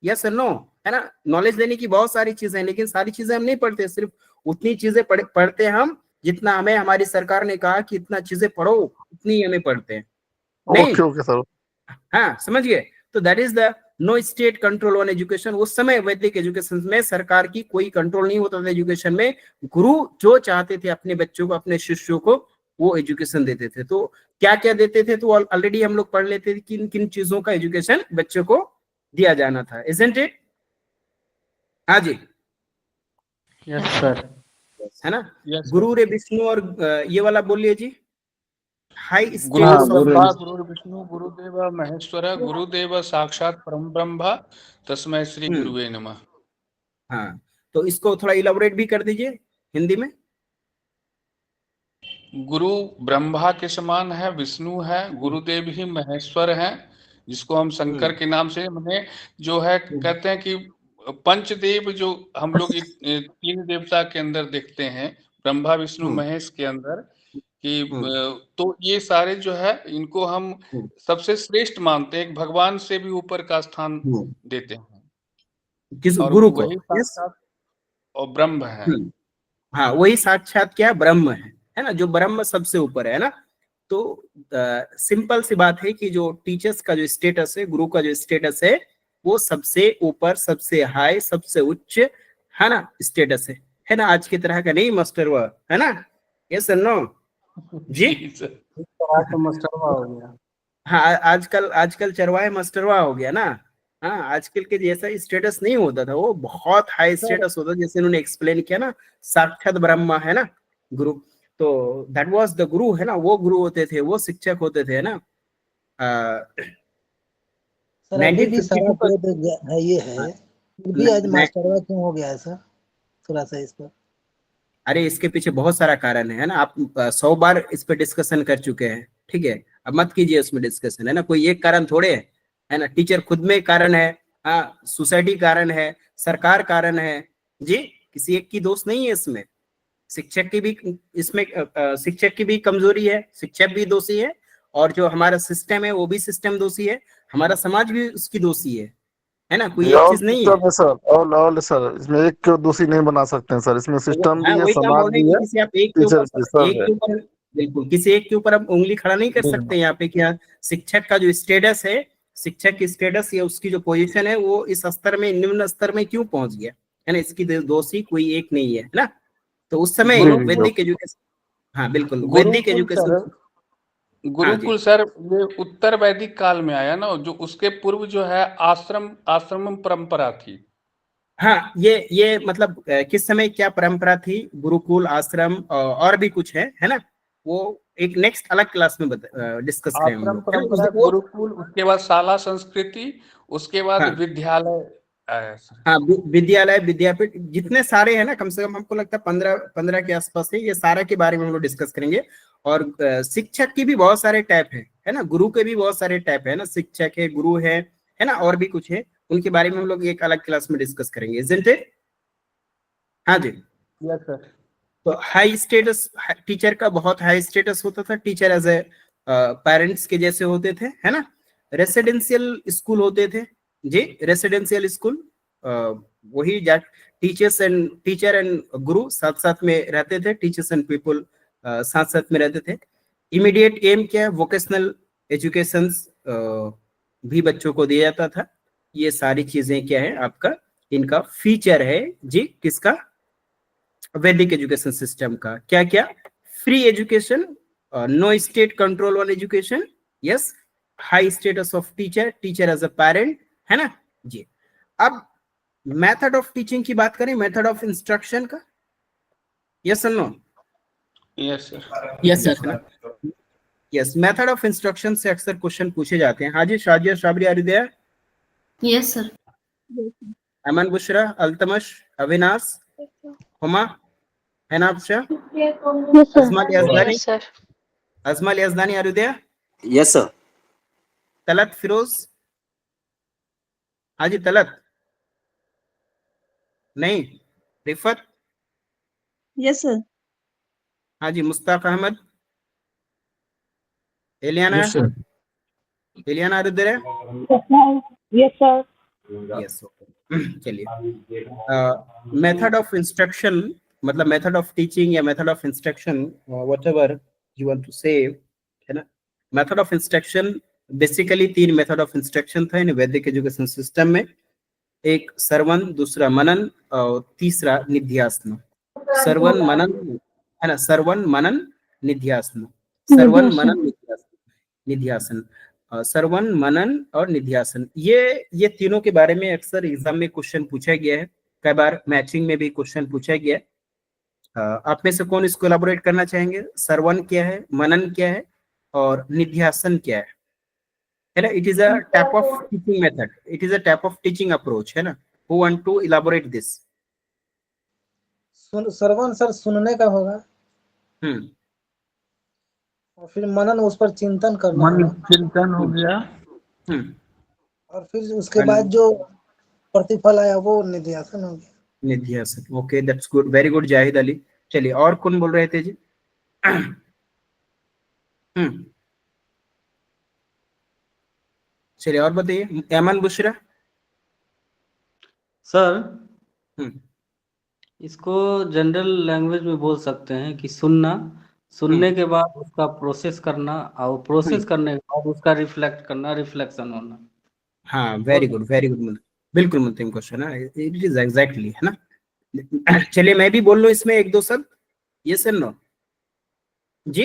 यस और नो, है ना। नॉलेज देने की बहुत सारी चीजें हैं लेकिन सारी चीजें हम नहीं पढ़ते, सिर्फ उतनी चीजें पढ़ते हम जितना हमें हमारी सरकार ने कहा कि इतना चीजें पढ़ो, उतनी हमें पढ़ते हैं नहीं। ओके सर, हाँ समझ गए। तो that is the no state control on education. उस समय वैदिक एजुकेशन में सरकार की कोई कंट्रोल नहीं होता था एजुकेशन में, गुरु जो चाहते थे अपने बच्चों को, अपने शिष्यों को वो एजुकेशन देते थे। तो क्या क्या देते थे, तो ऑलरेडी हम लोग पढ़ लेते थे किन किन चीजों का एजुकेशन बच्चों को दिया जाना था, इजंट इट? हाँ जी, यस सर, है ना। यस गुरु रे विष्णु, और ये वाला बोलिए जी, high Guru status Brahma of, गुरु विष्णु गुरुदेव महेश्वर गुरुदेव साक्षात परम ब्रह्म तस्मै श्री गुरुवे नमः। हाँ तो इसको थोड़ा इलाबोरेट भी कर दीजिए हिंदी में। गुरु ब्रह्मा के समान है, विष्णु है, गुरुदेव ही महेश्वर हैं, जिसको हम शंकर के नाम से मैंने जो है कहते हैं कि पंचदेव जो हम लोग तीन देवता के अंदर देखते हैं, ब्रह्मा विष्णु महेश के अंदर कि तो ये सारे जो है इनको हम सबसे श्रेष्ठ मानते हैं, एक भगवान से भी ऊपर का स्थान देते हैं, किस और गुरु को? वही साक्षात और ब्रह्म है। हाँ वही साक्षात क्या ब्रह्म है ना, जो ब्रह्म सबसे ऊपर है ना। तो सिंपल सी बात है कि जो टीचर्स का जो स्टेटस है, गुरु का जो स्टेटस है, वो सबसे ऊपर, सबसे हाई, सबसे उच्च, है ना, स्टेटस है ना। आज की तरह का नहीं मास्टर हुआ, है ना, यस नो जी। तो मस्टरवा हो गया। हाँ आजकल चरवाहे मास्टरवा हो गया ना। हाँ आजकल के जैसा स्टेटस नहीं होता था, वो बहुत हाई स्टेटस होता, जैसे उन्होंने एक्सप्लेन किया ना, साक्षात ब्रह्मा है ना गुरु। तो दैट वाज द गुरु, है ना, वो गुरु होते थे, वो शिक्षक होते थे, है ना। सर अभी भी सारा वेद है, ये है, फिर भी आज मास्टरवा क्यों हो गया है सर? थोड़ा सा इस पर। अरे इसके पीछे बहुत सारा कारण है ना। आप 100 बार इस पे डिस्कशन कर चुके हैं, ठीक है, अब मत कीजिए उसमें डिस्कशन, है ना। कोई एक कारण थोड़े है ना, टीचर खुद में कारण है, हाँ, सोसाइटी कारण है, सरकार कारण है जी, किसी एक की दोष नहीं है इसमें। शिक्षक की भी इसमें शिक्षक की भी कमजोरी है, शिक्षक भी दोषी है, और जो हमारा सिस्टम है वो भी सिस्टम दोषी है, हमारा समाज भी उसकी दोषी है ना, कोई एक चीज नहीं है सर। ऑल सर, इसमें एक को दोषी नहीं बना सकते हैं सर, इसमें सिस्टम भी है, समाज भी है, किसी आप एक के ऊपर बिल्कुल किसी एक के ऊपर आप उंगली खड़ा नहीं कर सकते यहाँ पे कि शिक्षक का जो स्टेटस है, शिक्षक की स्टेटस या उसकी जो पोजीशन है वो इस स्तर में, निम्न स्तर में क्यों पहुंच गया, है ना, इसकी दोषी कोई एक नहीं है ना। तो उस समय वैदिक एजुकेशन, हाँ बिल्कुल वैदिक एजुकेशन, गुरुकुल सर ये उत्तर वैदिक काल में आया ना, जो उसके पूर्व जो है आश्रम परंपरा थी। हाँ ये मतलब किस समय क्या परंपरा थी, गुरुकुल, आश्रम और भी कुछ है ना, वो एक नेक्स्ट अलग क्लास में डिस्कस करेंगे। आश्रम परंपरा, गुरुकुल, उसके बाद शाला संस्कृति, उसके बाद हाँ, विद्यालय आया सर। हाँ विद्यालय, विद्यापीठ, जितने सारे हैं ना, कम से कम हमको लगता है 15 के आसपास है, ये सारा के बारे में हम लोग डिस्कस करेंगे। और शिक्षक की भी बहुत सारे टाइप है ना, गुरु के भी बहुत सारे टाइप है ना, शिक्षक है, गुरु है ना, और भी कुछ है, उनके बारे में हम लोग एक अलग क्लास में डिस्कस करेंगे, इजंट इट? हाँ जी, यस सर। तो हाई स्टेटस टीचर का बहुत हाई स्टेटस होता था, टीचर एज ए पेरेंट्स के जैसे होते थे, है ना। रेसिडेंशियल स्कूल होते थे जी, रेसिडेंशियल स्कूल, वही टीचर एंड गुरु साथ साथ में रहते थे, टीचर्स एंड पीपल साथ साथ में रहते थे। इमीडिएट एम क्या है, वोकेशनल एजुकेशन भी बच्चों को दिया जाता था। ये सारी चीजें क्या है आपका, इनका फीचर है जी, किसका, वैदिक एजुकेशन सिस्टम का। क्या क्या, free education, no state control on education, yes, high status of teacher as a parent, है ना जी। अब मेथड ऑफ टीचिंग की बात करें, मेथड ऑफ इंस्ट्रक्शन का, यस और no? Yes sir. Yes sir. Yes, method of instruction से अक्सर क्वेश्चन पूछे जाते हैं। हाजी, शाजिया, शाबरी, आरिदया? Yes sir. अमन, बुशरा, अल्तमश, अविनाश, हुमा, हैनाबशा, yes sir. Ajmal Yazdani, yes sir. Ajmal Yazdani, Aridya? Yes sir. Talat Firoz? Haji Talat? नहीं। Rifat? Yes sir. Haji Mushtaq Ahmed? Eliana? Eliana Aridya? Yes sir. Yes, चलिए। मेथड ऑफ इंस्ट्रक्शन मतलब मेथड ऑफ टीचिंग या method of instruction, whatever you want to say, है ना। Method of instruction basically 3 method of instruction था in वैदिक education system में। एक सरवन, दूसरा मनन और तीसरा निध्यासन। सरवन मनन, है ना, सरवन मनन निध्यासन, सरवन मनन निध्यासन, सरवन मनन और निध्यासन। ये तीनों के बारे में अक्सर एग्जाम में क्वेश्चन पूछा गया है, कई बार मैचिंग में भी क्वेश्चन पूछा गया है। आप में से कौन इसको एलाबोरेट करना चाहेंगे? सरवन क्या है, मनन क्या है और निध्यासन क्या है ना? It is a type of teaching method, it is a type of teaching approach, है ना। Who want to elaborate this? श्रवण सर सुनने का होगा, और फिर मनन उस पर चिंतन करना मन होगा, चिंतन हो गया। और फिर उसके बाद जो प्रतिफल आया वो निध्यासन हो गया। निध्यासन, okay, that's good, very good Zahid Ali. चलिए, और कौन बोल रहे थे जी? चलिए और बताइए, ऐमन, बुशरा? सर इसको जनरल लैंग्वेज में बोल सकते हैं कि सुनने के बाद उसका प्रोसेस करना, और प्रोसेस करने के बाद उसका रिफ्लेक्ट करना, रिफ्लेक्शन होना। हाँ, वेरी गुड, वेरी गुड, बिल्कुल मुल्तिम क्वेश्चन है, इट इज एग्जैक्टली, है ना। चलिए मैं भी बोल लूं इसमें एक दो शब्द, यस एंड नो जी।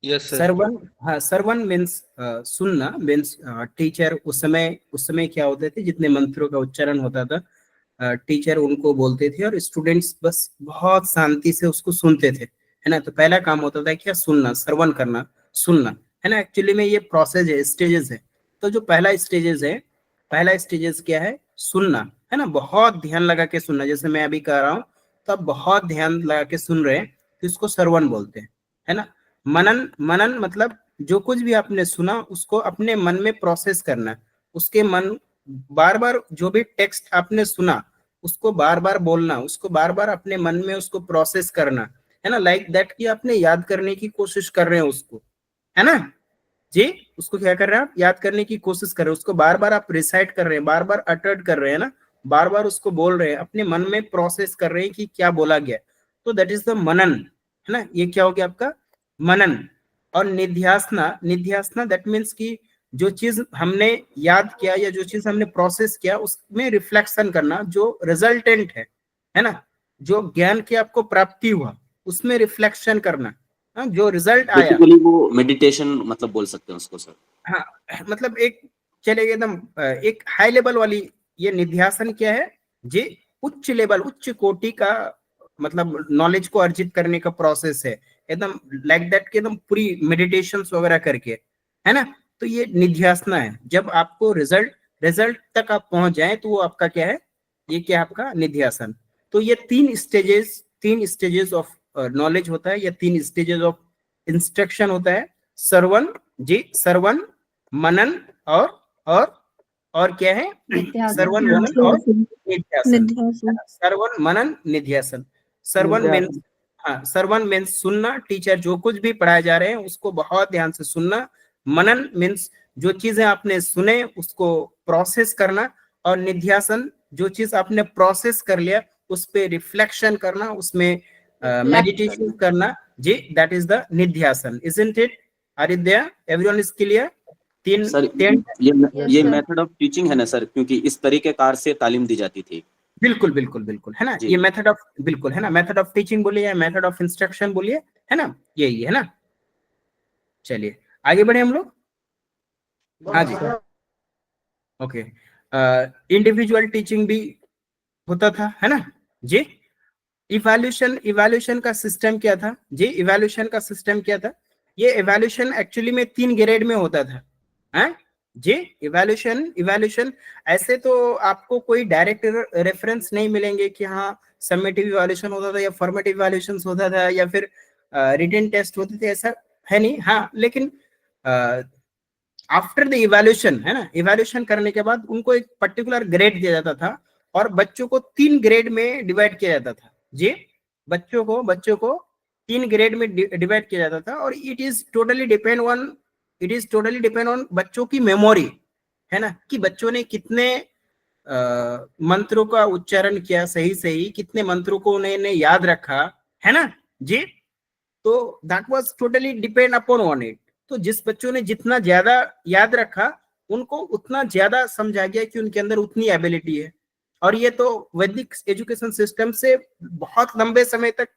Yes sir. सरवन, हाँ, सरवन मीन्स सुनना, मीन्स टीचर उस समय क्या होते थे, जितने मंत्रों का उच्चारण होता था टीचर उनको बोलते थे और स्टूडेंट्स बस बहुत शांति से उसको सुनते थे, है ना। तो पहला काम होता था क्या? सुनना, श्रवण करना, सुनना, है ना। एक्चुअली में ये प्रोसेस है, स्टेजेस है। तो जो पहला स्टेजेस क्या है? सुनना, है ना। बहुत ध्यान लगा के सुनना, जैसे मैं अभी कह रहा हूँ तो आप बहुत ध्यान लगा के सुन रहे हैं, तो इसको श्रवण बोलते हैं, है ना। मनन मतलब जो कुछ भी आपने सुना उसको अपने मन में प्रोसेस करना, उसके मन बार बार जो भी टेक्स्ट आपने सुना उसको बार बार बोलना, उसको बार बार अपने मन में उसको प्रोसेस करना, है ना। लाइक दैट कि आपने याद करने की कोशिश कर रहे हैं उसको, है ना जी। उसको क्या कर रहे हैं आप? याद करने की कोशिश कर रहे हैं, उसको बार बार आप रिसाइट कर रहे हैं, बार बार अटर्ड कर रहे हैं ना, बार बार उसको बोल रहे हैं, अपने मन में प्रोसेस कर रहे हैं कि क्या बोला गया। तो दैट इज द मनन, है ना। ये क्या हो गया आपका? मनन। और निध्यासना दैट मीन्स कि जो चीज हमने याद किया या जो चीज हमने प्रोसेस किया उसमें रिफ्लेक्शन करना, जो रिजल्टेंट है ना, जो ज्ञान की आपको प्राप्ति हुआ उसमें रिफ्लेक्शन करना, जो रिजल्ट आया, वो मेडिटेशन मतलब बोल सकते हैं उसको सर। हाँ, मतलब एक चलेगा एकदम एक हाई लेवल वाली, ये निध्यासन क्या है जी? उच्च लेवल, उच्च कोटि का मतलब नॉलेज को अर्जित करने का प्रोसेस है, एकदम लाइक दैट के एकदम पूरी मेडिटेशन वगैरह करके, है ना। तो ये निध्यासना है। जब आपको रिजल्ट तक आप पहुंच जाए तो वो आपका क्या है? ये क्या आपका? निध्यासन। तो ये तीन स्टेजेस ऑफ नॉलेज होता है, या 3 स्टेजेस ऑफ इंस्ट्रक्शन होता है। श्रवण, मनन और क्या है? श्रवण, मनन और निध्यासन। श्रवण, मनन, निध्यासन। श्रवण मीन्स सुनना, टीचर जो कुछ भी पढ़ाए जा रहे हैं उसको बहुत ध्यान से सुनना। मनन मीन्स जो चीजें आपने सुने उसको प्रोसेस करना, और निध्यासन जो चीज आपने प्रोसेस कर लिया उस पे रिफ्लेक्शन करना, उसमें मेडिटेशन करना जी। दैट इज द निध्यासन, isn't it Aridya? Everyone is clear? Sir ये मेथड ऑफ टीचिंग है ना सर, क्योंकि इस तरीके कार से तालीम दी जाती थी। बिल्कुल बिल्कुल बिल्कुल, है ना। ये मेथड ऑफ, बिल्कुल, है ना, मेथड ऑफ टीचिंग बोलिए या मेथड ऑफ इंस्ट्रक्शन बोलिए, है ना, यही है ना। चलिए आगे बढ़े हम लोग। हाँ जी। ओके, इंडिविजुअल टीचिंग भी होता था, है ना जी। इवैल्यूएशन का सिस्टम क्या था जी? इवैल्यूएशन का सिस्टम क्या था? ये इवैल्यूएशन एक्चुअली में 3 ग्रेड में होता था, हैं जी। इवैल्यूएशन ऐसे तो आपको कोई डायरेक्ट रेफरेंस नहीं मिलेंगे कि हाँ समेटिव इवैल्यूएशन होता था या फॉर्मेटिव इवैल्यूएशन होता था या फिर रिटन टेस्ट होते थे, ऐसा है नहीं। हाँ, लेकिन आफ्टर द इवैल्यूएशन, है ना, इवैल्यूएशन करने के बाद उनको एक पर्टिकुलर ग्रेड दिया जाता था और बच्चों को 3 ग्रेड में डिवाइड किया जाता था जी। बच्चों को 3 ग्रेड में डिवाइड किया जाता था और it is totally depend on बच्चों की मेमोरी, है ना, कि बच्चों ने कितने मंत्रों का उच्चारण किया सही, कितने मंत्रों को उन्होंने याद रखा, है ना जी। तो that was totally depend upon on it. तो जिस बच्चों ने जितना ज्यादा याद रखा उनको उतना ज्यादा समझा गया कि उनके अंदर उतनी एबिलिटी है। और ये तो वैदिक एजुकेशन सिस्टम से बहुत लंबे समय तक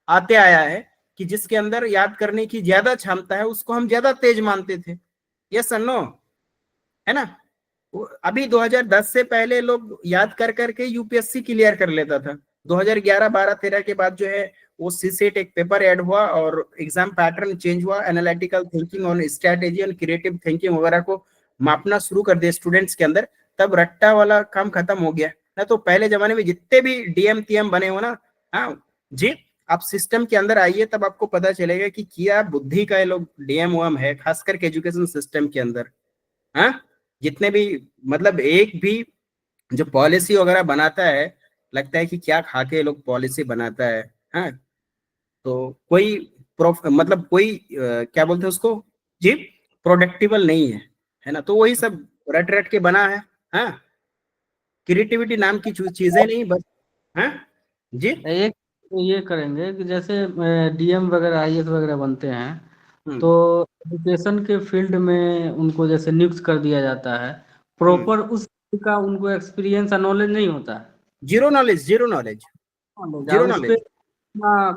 आते आया है कि जिसके अंदर याद करने की ज्यादा क्षमता है उसको हम ज्यादा तेज मानते थे। यस और नो, है ना। अभी 2010 से पहले लोग याद कर करके यूपीएससी क्लियर कर लेता था। 2011, 12, 13 के बाद जो है वो सीसेट एक पेपर ऐड हुआ और एग्जाम पैटर्न चेंज हुआ। एनालिटिकल थिंकिंग और स्ट्रेटेजी और क्रिएटिव थिंकिंग वगैरह को मापना शुरू कर दिया स्टूडेंट्स के अंदर, तब रट्टा वाला काम खत्म हो गया ना। तो पहले जमाने में जितने भी डीएम टीएम बने हो ना, हाँ जी, आप सिस्टम के अंदर आइए तब आपको पता चलेगा कि क्या बुद्धि का ये लोग डीएम ओएम है, खास करके एजुकेशन सिस्टम के अंदर। हाँ, जितने भी मतलब एक भी जो पॉलिसी वगैरह बनाता है लगता है कि क्या खा के लोग पॉलिसी बनाता है। हाँ, तो कोई मतलब कोई क्या बोलते हैं उसको जी, प्रोडक्टिबल नहीं है ना। तो वही सब रट रट के बना है। हाँ, क्रिएटिविटी नाम की चीजें नहीं बस। हाँ जी, एक ये करेंगे कि जैसे डीएम वगैरह आईएएस वगैरह बनते हैं तो एजुकेशन के फील्ड में उनको जैसे नियुक्त कर दिया जाता है, प्रॉपर उस का उनको एक्सपीरियंस और नॉलेज नहीं होता है। जीरो नॉलेज उस पे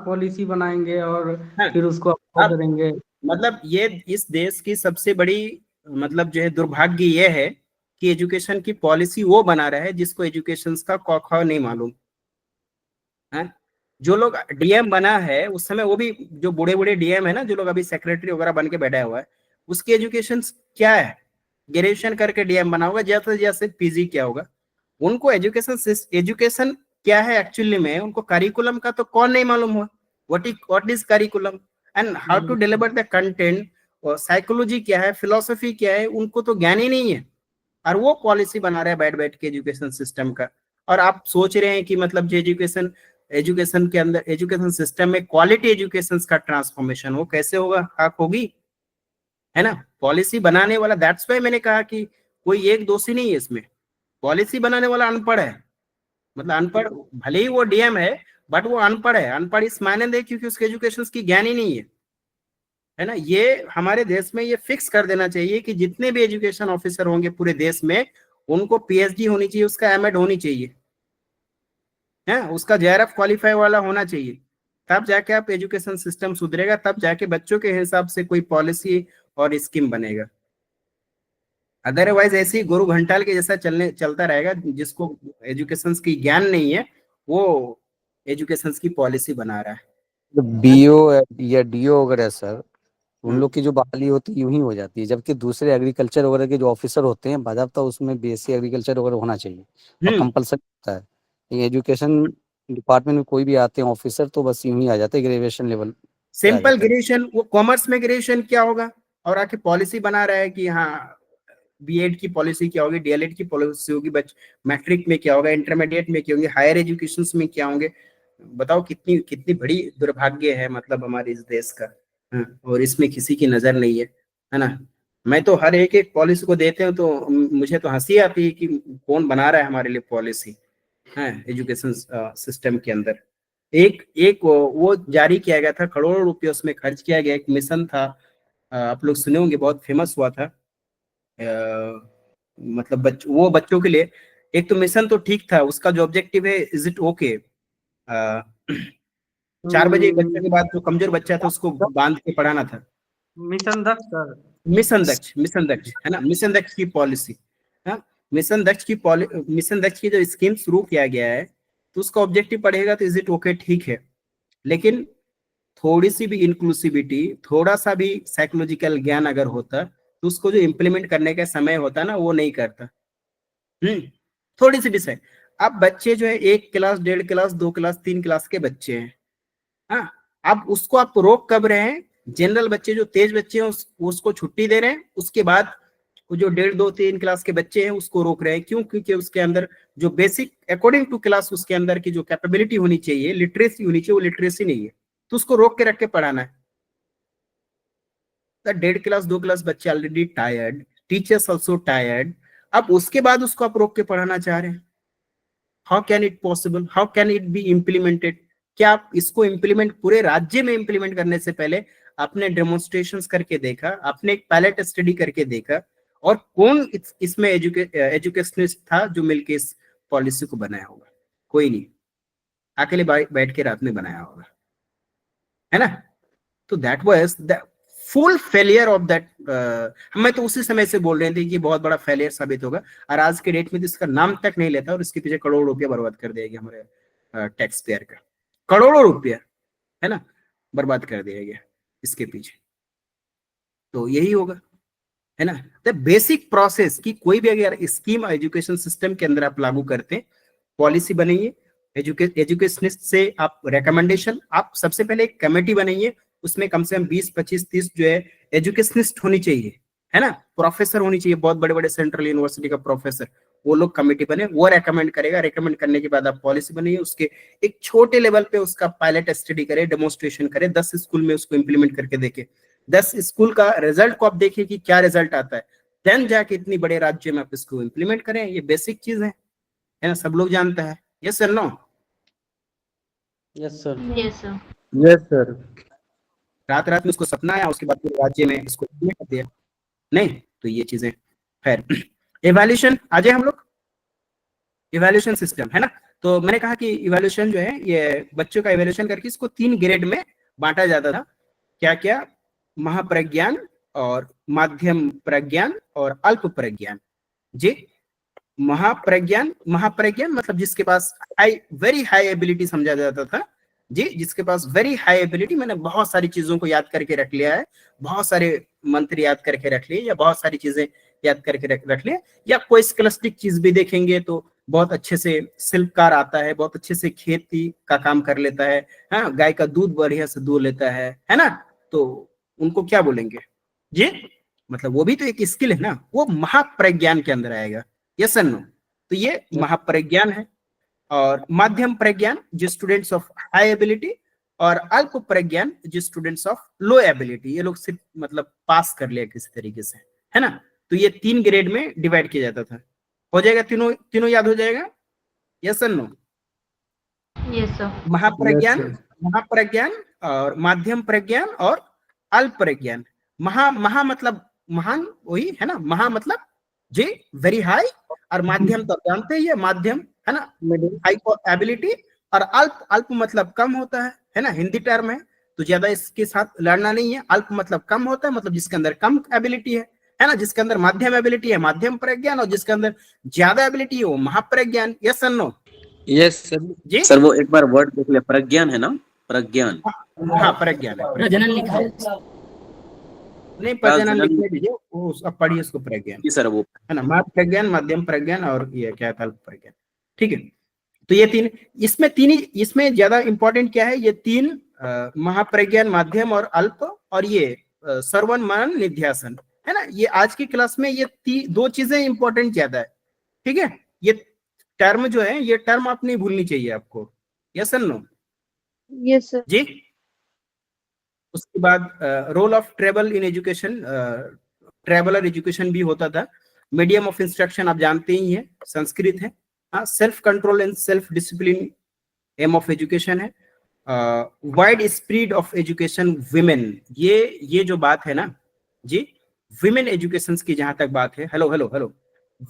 पॉलिसी बनाएंगे और हाँ, फिर उसको अप्लाई अब करेंगे। मतलब ये इस देश की सबसे बड़ी मतलब जो है दुर्भाग्य ये है कि एजुकेशन की पॉलिसी वो बना रहा है जिसको एजुकेशन का क ख नहीं मालूम है। जो लोग डीएम बना है उस समय, वो भी जो बूढ़े बूढ़े डीएम है ना, जो लोग अभी सेक्रेटरी वगैरह बन के बैठा हुआ है, उसकी एजुकेशन क्या है? ग्रेजुएशन करके डीएम बना होगा, जैसे जैसे पीजी क्या होगा। उनको एजुकेशन क्या है एक्चुअली में, उनको करिकुलम का तो कौन नहीं मालूम हुआ। What is curriculum and how to deliver the content, और साइकोलॉजी क्या है, फिलोसफी क्या है, उनको तो ज्ञान ही नहीं है। और वो पॉलिसी बना रहे हैं बैठ बैठ के एजुकेशन सिस्टम का। और आप सोच रहे हैं कि मतलब जो एजुकेशन के अंदर, एजुकेशन सिस्टम में क्वालिटी एजुकेशन का ट्रांसफॉर्मेशन वो कैसे होगा? खाक होगी, है ना। पॉलिसी बनाने वाला, दैट्स वाई मैंने कहा कि कोई एक दोषी नहीं है इसमें। पॉलिसी बनाने वाला अनपढ़ है, मतलब अनपढ़, भले ही वो डीएम है बट वो अनपढ़ है। अनपढ़ इस मायने दे क्योंकि उसके एजुकेशन की ज्ञान ही नहीं है ना। ये हमारे देश में ये फिक्स कर देना चाहिए कि जितने भी एजुकेशन ऑफिसर होंगे पूरे देश में, उनको पीएचडी होनी चाहिए, उसका एमएड होनी चाहिए, है उसका जेआरएफ क्वालिफाई वाला होना चाहिए। तब जाके आप एजुकेशन सिस्टम सुधरेगा, तब जाके बच्चों के हिसाब से कोई पॉलिसी और स्कीम बनेगा। अदरवाइज ऐसे ही गुरु घंटाल के जैसा चलता रहेगा, जिसको एजुकेशन की ज्ञान नहीं है वो एजुकेशन की पॉलिसी बना रहा है। बीओ या डीओ वगैरह सर, उन लोग की जो बहाली होती है यूं ही हो जाती है, जबकि दूसरे एग्रीकल्चर वगैरह के जो ऑफिसर होते हैं बाकायदा उसमें बीएससी एग्रीकल्चर वगैरह होना चाहिए और कंपलसरी होता है। एजुकेशन डिपार्टमेंट में कोई भी आते हैं ऑफिसर तो बस यूं ही आ जाते हैं ग्रेजुएशन लेवल। सिंपल ग्रेजुएशन, वो कॉमर्स में ग्रेजुएशन क्या होगा, और आके पॉलिसी बना रहा है कि हाँ बीएड की पॉलिसी क्या होगी, डीएलएड की पॉलिसी होगी, मैट्रिक में क्या होगा, इंटरमीडिएट में क्या होंगे, हायर एजुकेशन में क्या होंगे। बताओ कितनी कितनी बड़ी दुर्भाग्य है मतलब हमारे इस देश का। और इसमें किसी की नजर नहीं है ना। मैं तो हर एक पॉलिसी को देते हूँ तो मुझे तो हंसी आती है कि कौन बना रहा है हमारे लिए पॉलिसी है एजुकेशन सिस्टम के अंदर। एक वो जारी किया गया था, करोड़ों रुपए उसमें खर्च किया गया, एक मिशन था, आप लोग सुने होंगे, बहुत फेमस हुआ था। मतलब वो बच्चों के लिए एक तो मिशन तो ठीक था, उसका जो ऑब्जेक्टिव है, इज इट ओके, 4 बजे बच्चे के बाद जो कमजोर बच्चा था उसको बांध के पढ़ाना था। मिशन दक्ष सर, मिशन दक्ष है ना, मिशन दक्ष की पॉलिसी। हाँ, मिशन दक्ष की जो स्कीम शुरू किया गया है तो उसका ऑब्जेक्टिव पढ़ेगा तो इज इट ओके, ठीक है, लेकिन थोड़ी सी भी इंक्लूसिविटी, थोड़ा सा भी साइकोलॉजिकल ज्ञान अगर होता तो उसको जो इम्प्लीमेंट करने का समय होता ना वो नहीं करता। थोड़ी सी डिसाइड। अब बच्चे जो है 1 क्लास 1.5 क्लास 2 क्लास 3 क्लास के बच्चे हैं, हाँ, अब उसको आप रोक कब रहे हैं? जनरल बच्चे जो तेज बच्चे हैं उसको छुट्टी दे रहे हैं, उसके बाद वो जो 1.5 2 3 क्लास के बच्चे हैं उसको रोक रहे हैं। क्यों? क्योंकि उसके अंदर जो बेसिक अकॉर्डिंग टू क्लास उसके अंदर की जो कैपेबिलिटी होनी चाहिए, लिटरेसी होनी चाहिए, वो लिटरेसी नहीं है, तो उसको रोक के रख के पढ़ाना है। 1.5 क्लास 2 क्लास बच्चे already tired, teachers also tired, अब उसके बाद उसको आप रोक के पढ़ाना चाह रहे हैं। How can it possible, how can it be implemented? क्या आप इसको इम्प्लीमेंट पूरे राज्य में इम्प्लीमेंट करने से पहले आपने डेमोन्स्ट्रेशंस करके देखा, आपने एक पायलट स्टडी करके देखा, और कौन इसमें एजुकेशनिस्ट था जो मिलके इस पॉलिसी को बनाया होगा? कोई नहीं, अकेले बैठ के रात में बनाया होगा, है ना? तो that was the full failure of that. हमें तो उसी समय से बोल रहे थे कि बहुत बड़ा फेलियर साबित होगा, और आज के डेट में तो इसका नाम तक नहीं लेता और इसके पीछे करोड़ों रुपया बर्बाद कर देगा हमारे टैक्स पेयर का, करोड़ों रुपया, है ना, बर्बाद कर दिया गया इसके पीछे। तो यही होगा, है ना, द बेसिक प्रोसेस कि कोई भी अगर स्कीम एजुकेशन सिस्टम के अंदर आप लागू करते, पॉलिसी बनाइए, एजुकेशनिस्ट से आप रिकमेंडेशन, आप सबसे पहले एक कमेटी बनाइए, उसमें कम से कम 20 25 30 जो है एजुकेशनिस्ट होनी चाहिए, है ना, प्रोफेसर होनी चाहिए, बहुत बड़े बड़े सेंट्रल यूनिवर्सिटी का प्रोफेसर, वो लोग कमेटी बने, वो रेकमेंड करेगा, रेकमेंड करने के बाद आप पॉलिसी बनाइए, उसके एक छोटे लेवल पे उसका पायलट स्टडी करे, डेमोन्स्ट्रेशन करे, 10 स्कूल में उसको इंप्लीमेंट करके देखे, 10 स्कूल का रिजल्ट को आप देखिए कि क्या रिजल्ट आता है, देन जाके इतनी बड़े राज्य में आप इसको इंप्लीमेंट करें। ये बेसिक चीज है ना, सब लोग जानता है। Yes sir, no? Yes sir. Yes sir. Yes sir. रात रात में उसको सपना आया, उसके बाद पूरे राज्य में इसको implement कर दिया नहीं? तो ये चीजें खैर। इवैल्यूएशन आ जाए हम लोग, इवैल्यूएशन सिस्टम, है ना। तो मैंने कहा कि इवैल्यूएशन जो है ये बच्चों का इवैल्यूएशन करके इसको 3 ग्रेड में बांटा जाता था। क्या क्या? महाप्रज्ञान और माध्यम प्रज्ञान और अल्प प्रज्ञान। जी, महाप्रज्ञान मतलब जिसके पास वेरी हाई एबिलिटी समझा जाता था जी, जिसके पास वेरी हाई एबिलिटी, मैंने बहुत सारी चीजों को याद करके रख लिया है, बहुत सारे मंत्र याद करके रख लिए, या बहुत सारी चीजें याद करके रख लिए, या कोई स्कॉलस्टिक चीज भी देखेंगे तो बहुत अच्छे से शिल्पकार आता है, बहुत अच्छे से खेती का काम कर लेता है, हाँ, गाय का दूध बढ़िया से दूध लेता है ना, तो उनको क्या बोलेंगे जी? मतलब वो भी तो एक स्किल है ना, वो महाप्रज्ञान के अंदर आएगा। Yes and no? तो ये महाप्रज्ञान है। और माध्यम प्रज्ञान जो स्टूडेंट्स ऑफ हाई एबिलिटी, और अल्प प्रज्ञान जो स्टूडेंट्स ऑफ लो एबिलिटी, ये लोग सिर्फ मतलब पास कर लिया किसी तरीके से, है ना। तो ये 3 ग्रेड में डिवाइड किया जाता था। हो जाएगा? तीनों याद हो जाएगा? Yes and no? Yes sir. महाप्रज्ञान और माध्यम प्रज्ञान और अल्प प्रज्ञान। महा मतलब महान, वही है ना, महा मतलब जी वेरी हाई, और माध्यम तो जानते ही है, माध्यम है ना, हाई एबिलिटी, और अल्प मतलब कम होता है ना, हिंदी टर्म है तो ज्यादा इसके साथ लड़ना नहीं है। अल्प मतलब कम होता है, मतलब जिसके अंदर कम एबिलिटी है ना, जिसके अंदर माध्यम एबिलिटी है माध्यम प्रज्ञान, और जिसके अंदर ज्यादा एबिलिटी है वो महाप्रज्ञान। यस और नो? यस सर जी सर। वो एक बार वर्ड देख ले, प्रज्ञान है ना, प्रज्ञान। हाँ प्रज्ञान है, प्रजनन लिखा है। नहीं प्रजनन लिखने दीजिए, वो अब पढ़िए उसको प्रज्ञान जी सर, वो है ना, महाप्रज्ञान, मध्यम प्रज्ञान और ये क्या था, अल्प प्रज्ञान। ठीक है, तो ये 3, इसमें ज्यादा इंपॉर्टेंट क्या है? ये 3 महाप्रज्ञान, माध्यम और अल्प, और ये श्रवण मनन निध्यासन, है ना। ये आज की क्लास में ये 2 चीजें इंपॉर्टेंट ज्यादा है। ठीक है, ये टर्म जो है, ये टर्म आप नहीं भूलनी चाहिए आपको। Yes and no? Yes sir. जी। उसके बाद role of travel in education, traveller education भी होता था। मीडियम ऑफ इंस्ट्रक्शन आप जानते ही हैं, संस्कृत है। Self control and self discipline aim of education है। Wide spread of education women, ये जो बात है ना जी, विमेन एजुकेशन की जहां तक बात है, हेलो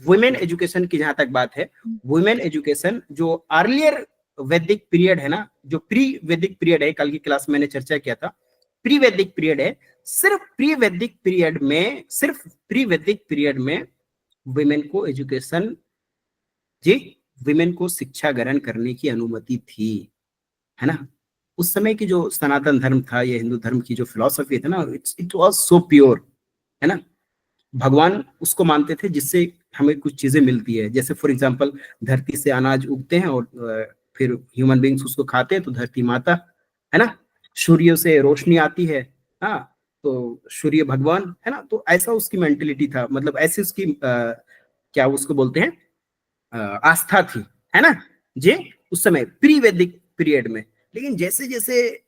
वुमेन एजुकेशन की जहां तक बात है, वुमेन एजुकेशन जो अर्लियर वैदिक पीरियड है ना, जो प्री वैदिक पीरियड है, कल की क्लास में मैंने चर्चा किया था, प्री वैदिक पीरियड है। सिर्फ प्री वैदिक पीरियड में विमेन को एजुकेशन, जी विमेन को शिक्षा ग्रहण करने की अनुमति थी, है ना। उस समय की जो सनातन धर्म था, ये हिंदू धर्म की जो फिलॉसफी था ना, इट वाज सो प्योर, है ना। भगवान उसको मानते थे जिससे हमें कुछ चीजें मिलती है, जैसे फॉर एग्जांपल धरती से अनाज उगते हैं और फिर ह्यूमन बींग्स उसको खाते हैं, तो धरती माता, है ना। सूर्य से रोशनी आती है, हाँ, तो सूर्य भगवान, है ना। तो ऐसा उसकी मेंटेलिटी था, मतलब ऐसी उसकी क्या उसको बोलते हैं, आस्था थी, है ना जी, उस समय प्री वैदिक पीरियड में। लेकिन जैसे जैसे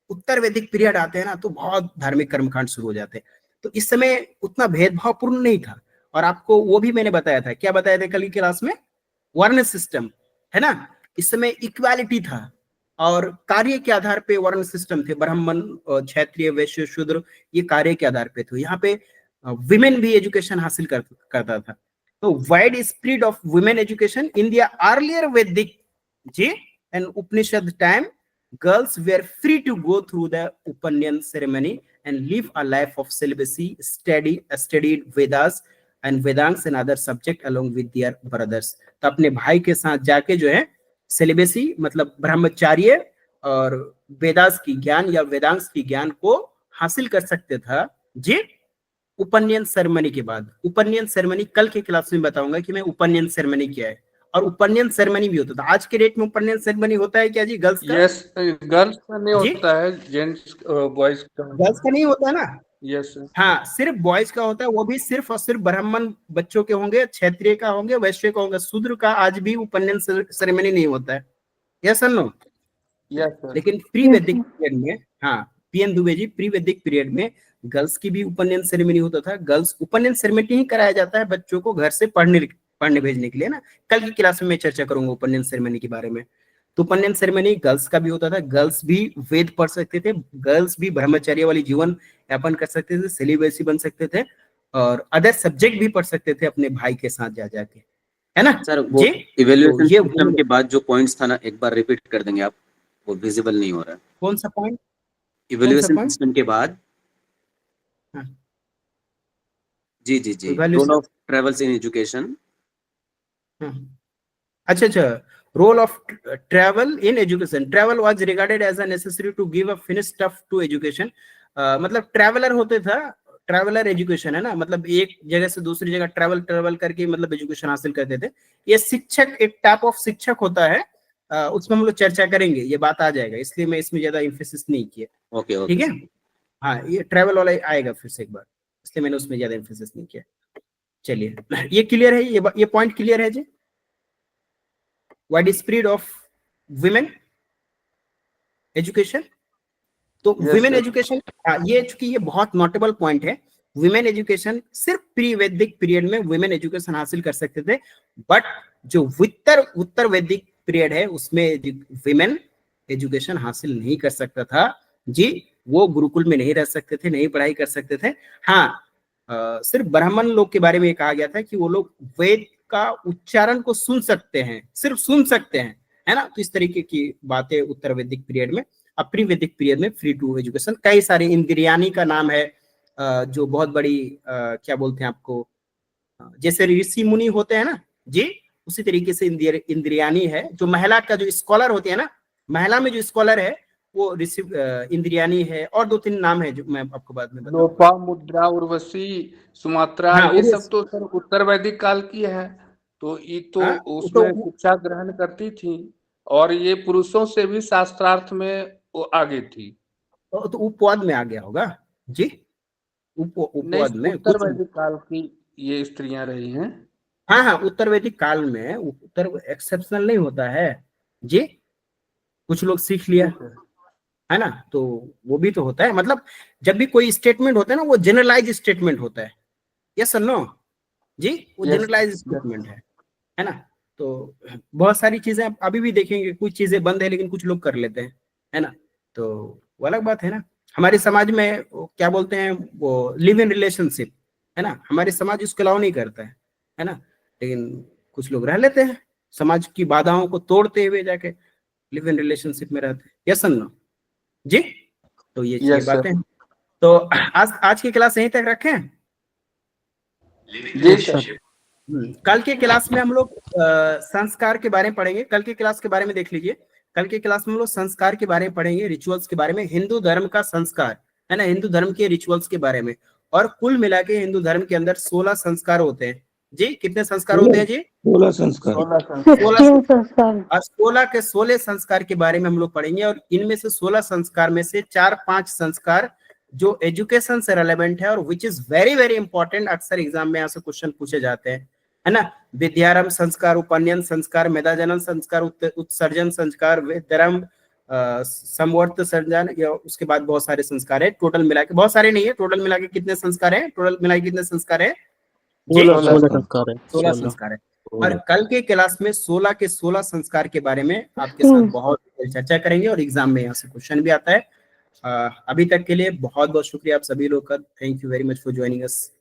उत्तर वैदिक पीरियड आते हैं ना, तो बहुत धार्मिक कर्मकांड शुरू हो जाते हैं। तो इस समय उतना भेदभावपूर्ण नहीं था। और आपको वो भी मैंने बताया था, क्या बताया था कल की क्लास में, वर्ण सिस्टम, है ना। इस समय इक्वालिटी था और कार्य के आधार पे वर्ण सिस्टम थे, ब्राह्मण, क्षत्रिय, वैश्य, शूद्र, ये कार्य के आधार पे थे। यहाँ पे विमेन भी एजुकेशन हासिल करता था। तो wide spread of women education in the earlier Vedic जी and Upanishad time, girls were free to go through the Upanyan ceremony and live a life of celibacy, studied Vedas and Vedangs and other subject along with their brothers। तो अपने भाई के साथ जाके जो है celibacy मतलब ब्रह्मचार्य और वेदास की ज्ञान या वेदांश की ज्ञान को हासिल कर सकते था जी उपनयन सेरेमनी के बाद। उपनयन सेरेमनी कल के क्लास में बताऊंगा कि मैं उपनयन सेरेमनी क्या है, और उपनयन सेरेमनी भी होता था। आज के डेट में उपनयन सेरेमनी होता है क्या जी गर्ल्स का? यस, गर्ल्स का नहीं होता है, जेंट्स बॉयज का। गर्ल्स का नहीं होता है ना? यस, हाँ, सिर्फ बॉयज का होता है, वो भी सिर्फ और सिर्फ ब्राह्मण बच्चों के होंगे, क्षत्रिय का होंगे, वैश्य का होंगे। शूद्र का आज भी उपनयन सेरेमनी नहीं होता है, यस और नो? Yes sir. लेकिन प्री वैदिक पीरियड में, हाँ PN Dubey ji, pre Vedic period में गर्ल्स की भी उपनयन सेरेमनी होता था। गर्ल्स उपनयन सेरेमनी ही कराया जाता है बच्चों को घर से पढ़ने भेजने के लिए ना। कल की क्लास में मैं चर्चा करूंगा उपनयन सेरेमनी के बारे में। तो उपनयन सेरेमनी गर्ल्स का भी होता था, गर्ल्स भी वेद पढ़ सकते थे, गर्ल्स भी ब्रह्मचर्य वाली जीवन यापन कर सकते थे, सेलिब्रेसी बन सकते थे, और अदर सब्जेक्ट भी पढ़ सकते थे अपने भाई के साथ जा जाके, है ना सर। वो जी। इवैल्यूएशन तो सिस्टम के बाद जो पॉइंट्स था ना, एक बार रिपीट कर देंगे आप, वो विजिबल नहीं हो रहा है। कौन सा पॉइंट? इवैल्यूएशन सिस्टम के बाद हाँ। जी जी जी, role of travels in education. अच्छा अच्छा, role of travel in education. Travel was regarded as a necessary to give a finish stuff to education. मतलब ट्रैवलर होते था, ट्रैवलर एजुकेशन है ना, मतलब एक जगह से दूसरी जगह ट्रैवल करके मतलब एजुकेशन हासिल करते थे। ये शिक्षक, एक टाइप ऑफ शिक्षक होता है, उसमें हम लोग चर्चा करेंगे, ये बात आ जाएगा, इसलिए मैं इसमें ज्यादा एम्फेसिस नहीं किया। ओके ठीक है, हाँ ये ट्रैवल वाला आएगा फिर से एक बार, इसलिए मैंने उसमें ज्यादा एम्फेसिस नहीं किया। चलिए ये क्लियर है, ये पॉइंट क्लियर है जी। Wide spread of women education. तो विमेन एजुकेशन, ये चूंकि ये बहुत नोटेबल पॉइंट है, विमेन एजुकेशन सिर्फ प्री वैदिक पीरियड में विमेन एजुकेशन हासिल कर सकते थे, बट जो उत्तर वैदिक पीरियड है उसमें विमेन एजुकेशन हासिल नहीं कर सकता था जी। वो गुरुकुल में नहीं रह सकते थे, नहीं पढ़ाई कर सकते थे। हाँ, सिर्फ ब्राह्मण लोग के बारे में कहा गया था कि वो लोग वेद का उच्चारण को सुन सकते हैं, सिर्फ सुन सकते हैं, है ना। तो इस तरीके की बातें उत्तर वैदिक पीरियड में। अब प्री वैदिक पीरियड में फ्री टू एजुकेशन, कई सारे, इंद्रियानी का नाम है, जो बहुत बड़ी क्या बोलते हैं आपको, जैसे ऋषि मुनि होते हैं ना जी, उसी तरीके से इंद्रियानी है। जो महिला का जो स्कॉलर होते हैं ना, महिला में जो स्कॉलर है वो ऋषि इंद्रियानी है, और 2-3 नाम है जो मैं आपको बाद में बताऊंगा। लोपामुद्रा, उर्वशी, सुमात्रा, हाँ, ये सब तो सर उत्तर वैदिक काल की है। तो ये तो उसमें शिक्षा ग्रहण करती थी, और ये पुरुषों से भी शास्त्रार्थ में वो आगे थी। तो उपवाद में आ गया होगा जी, उपवाद में उत्तर कुछ। वैदिक काल की ये स्त्रियां रही हैं। हाँ हाँ, उत्तर वैदिक काल में उत्तर एक्सेप्शनल नहीं होता है जी, कुछ लोग सीख लिया, है ना। तो वो भी तो होता है, मतलब जब भी कोई स्टेटमेंट होता है ना, वो जनरलाइज स्टेटमेंट होता है, यस और नो जी, वो जनरलाइज स्टेटमेंट है ना। तो बहुत सारी चीजें अभी भी देखेंगे, कुछ चीजें बंद है लेकिन कुछ लोग कर लेते हैं, है ना। तो वो अलग बात है ना। हमारे समाज में क्या बोलते हैं, वो लिव इन रिलेशनशिप, है ना। हमारे समाज उसको अलाउ नहीं करता है ना, लेकिन कुछ लोग रह लेते हैं, समाज की बाधाओं को तोड़ते हुए जाके लिव इन रिलेशनशिप में रहते हैं, यस और नो जी। तो ये बातें हैं। तो आज की क्लास यहीं तक रखें जी सर। कल के क्लास में हम लोग संस्कार के बारे में पढ़ेंगे। कल के क्लास के बारे में देख लीजिए, कल के क्लास में हम लोग संस्कार के बारे में पढ़ेंगे, रिचुअल्स के बारे में, हिंदू धर्म का संस्कार है ना, हिंदू धर्म के रिचुअल्स के बारे में। और कुल मिला के हिंदू धर्म के अंदर 16 संस्कार होते हैं जी। कितने संस्कार होते हैं जी? 16 संस्कार। 16 संस्कार। और 16 के 16 संस्कार के बारे में हम लोग पढ़ेंगे। और इनमें से 16 संस्कार में से 4-5 संस्कार जो एजुकेशन से रेलेवेंट है और which is very very important, अक्सर एग्जाम में यहाँ से क्वेश्चन पूछे जाते हैं, है ना। विद्यारंभ संस्कार, उपनयन संस्कार, मेधाजनन संस्कार, उत्सर्जन संस्कार, वेदरंभ, संवर्त सर्जन, या उसके बाद बहुत सारे संस्कार है। टोटल मिला के, बहुत सारे नहीं है, टोटल मिला के कितने संस्कार है? टोटल मिला के कितने संस्कार है? 16 संस्कार है। 16 संस्कार है। और कल के क्लास में 16 के 16 संस्कार के बारे में आपके साथ बहुत चर्चा करेंगे और एग्जाम में यहाँ से क्वेश्चन भी आता है। अभी तक के लिए बहुत बहुत शुक्रिया आप सभी लोग का। Thank you very much for joining us.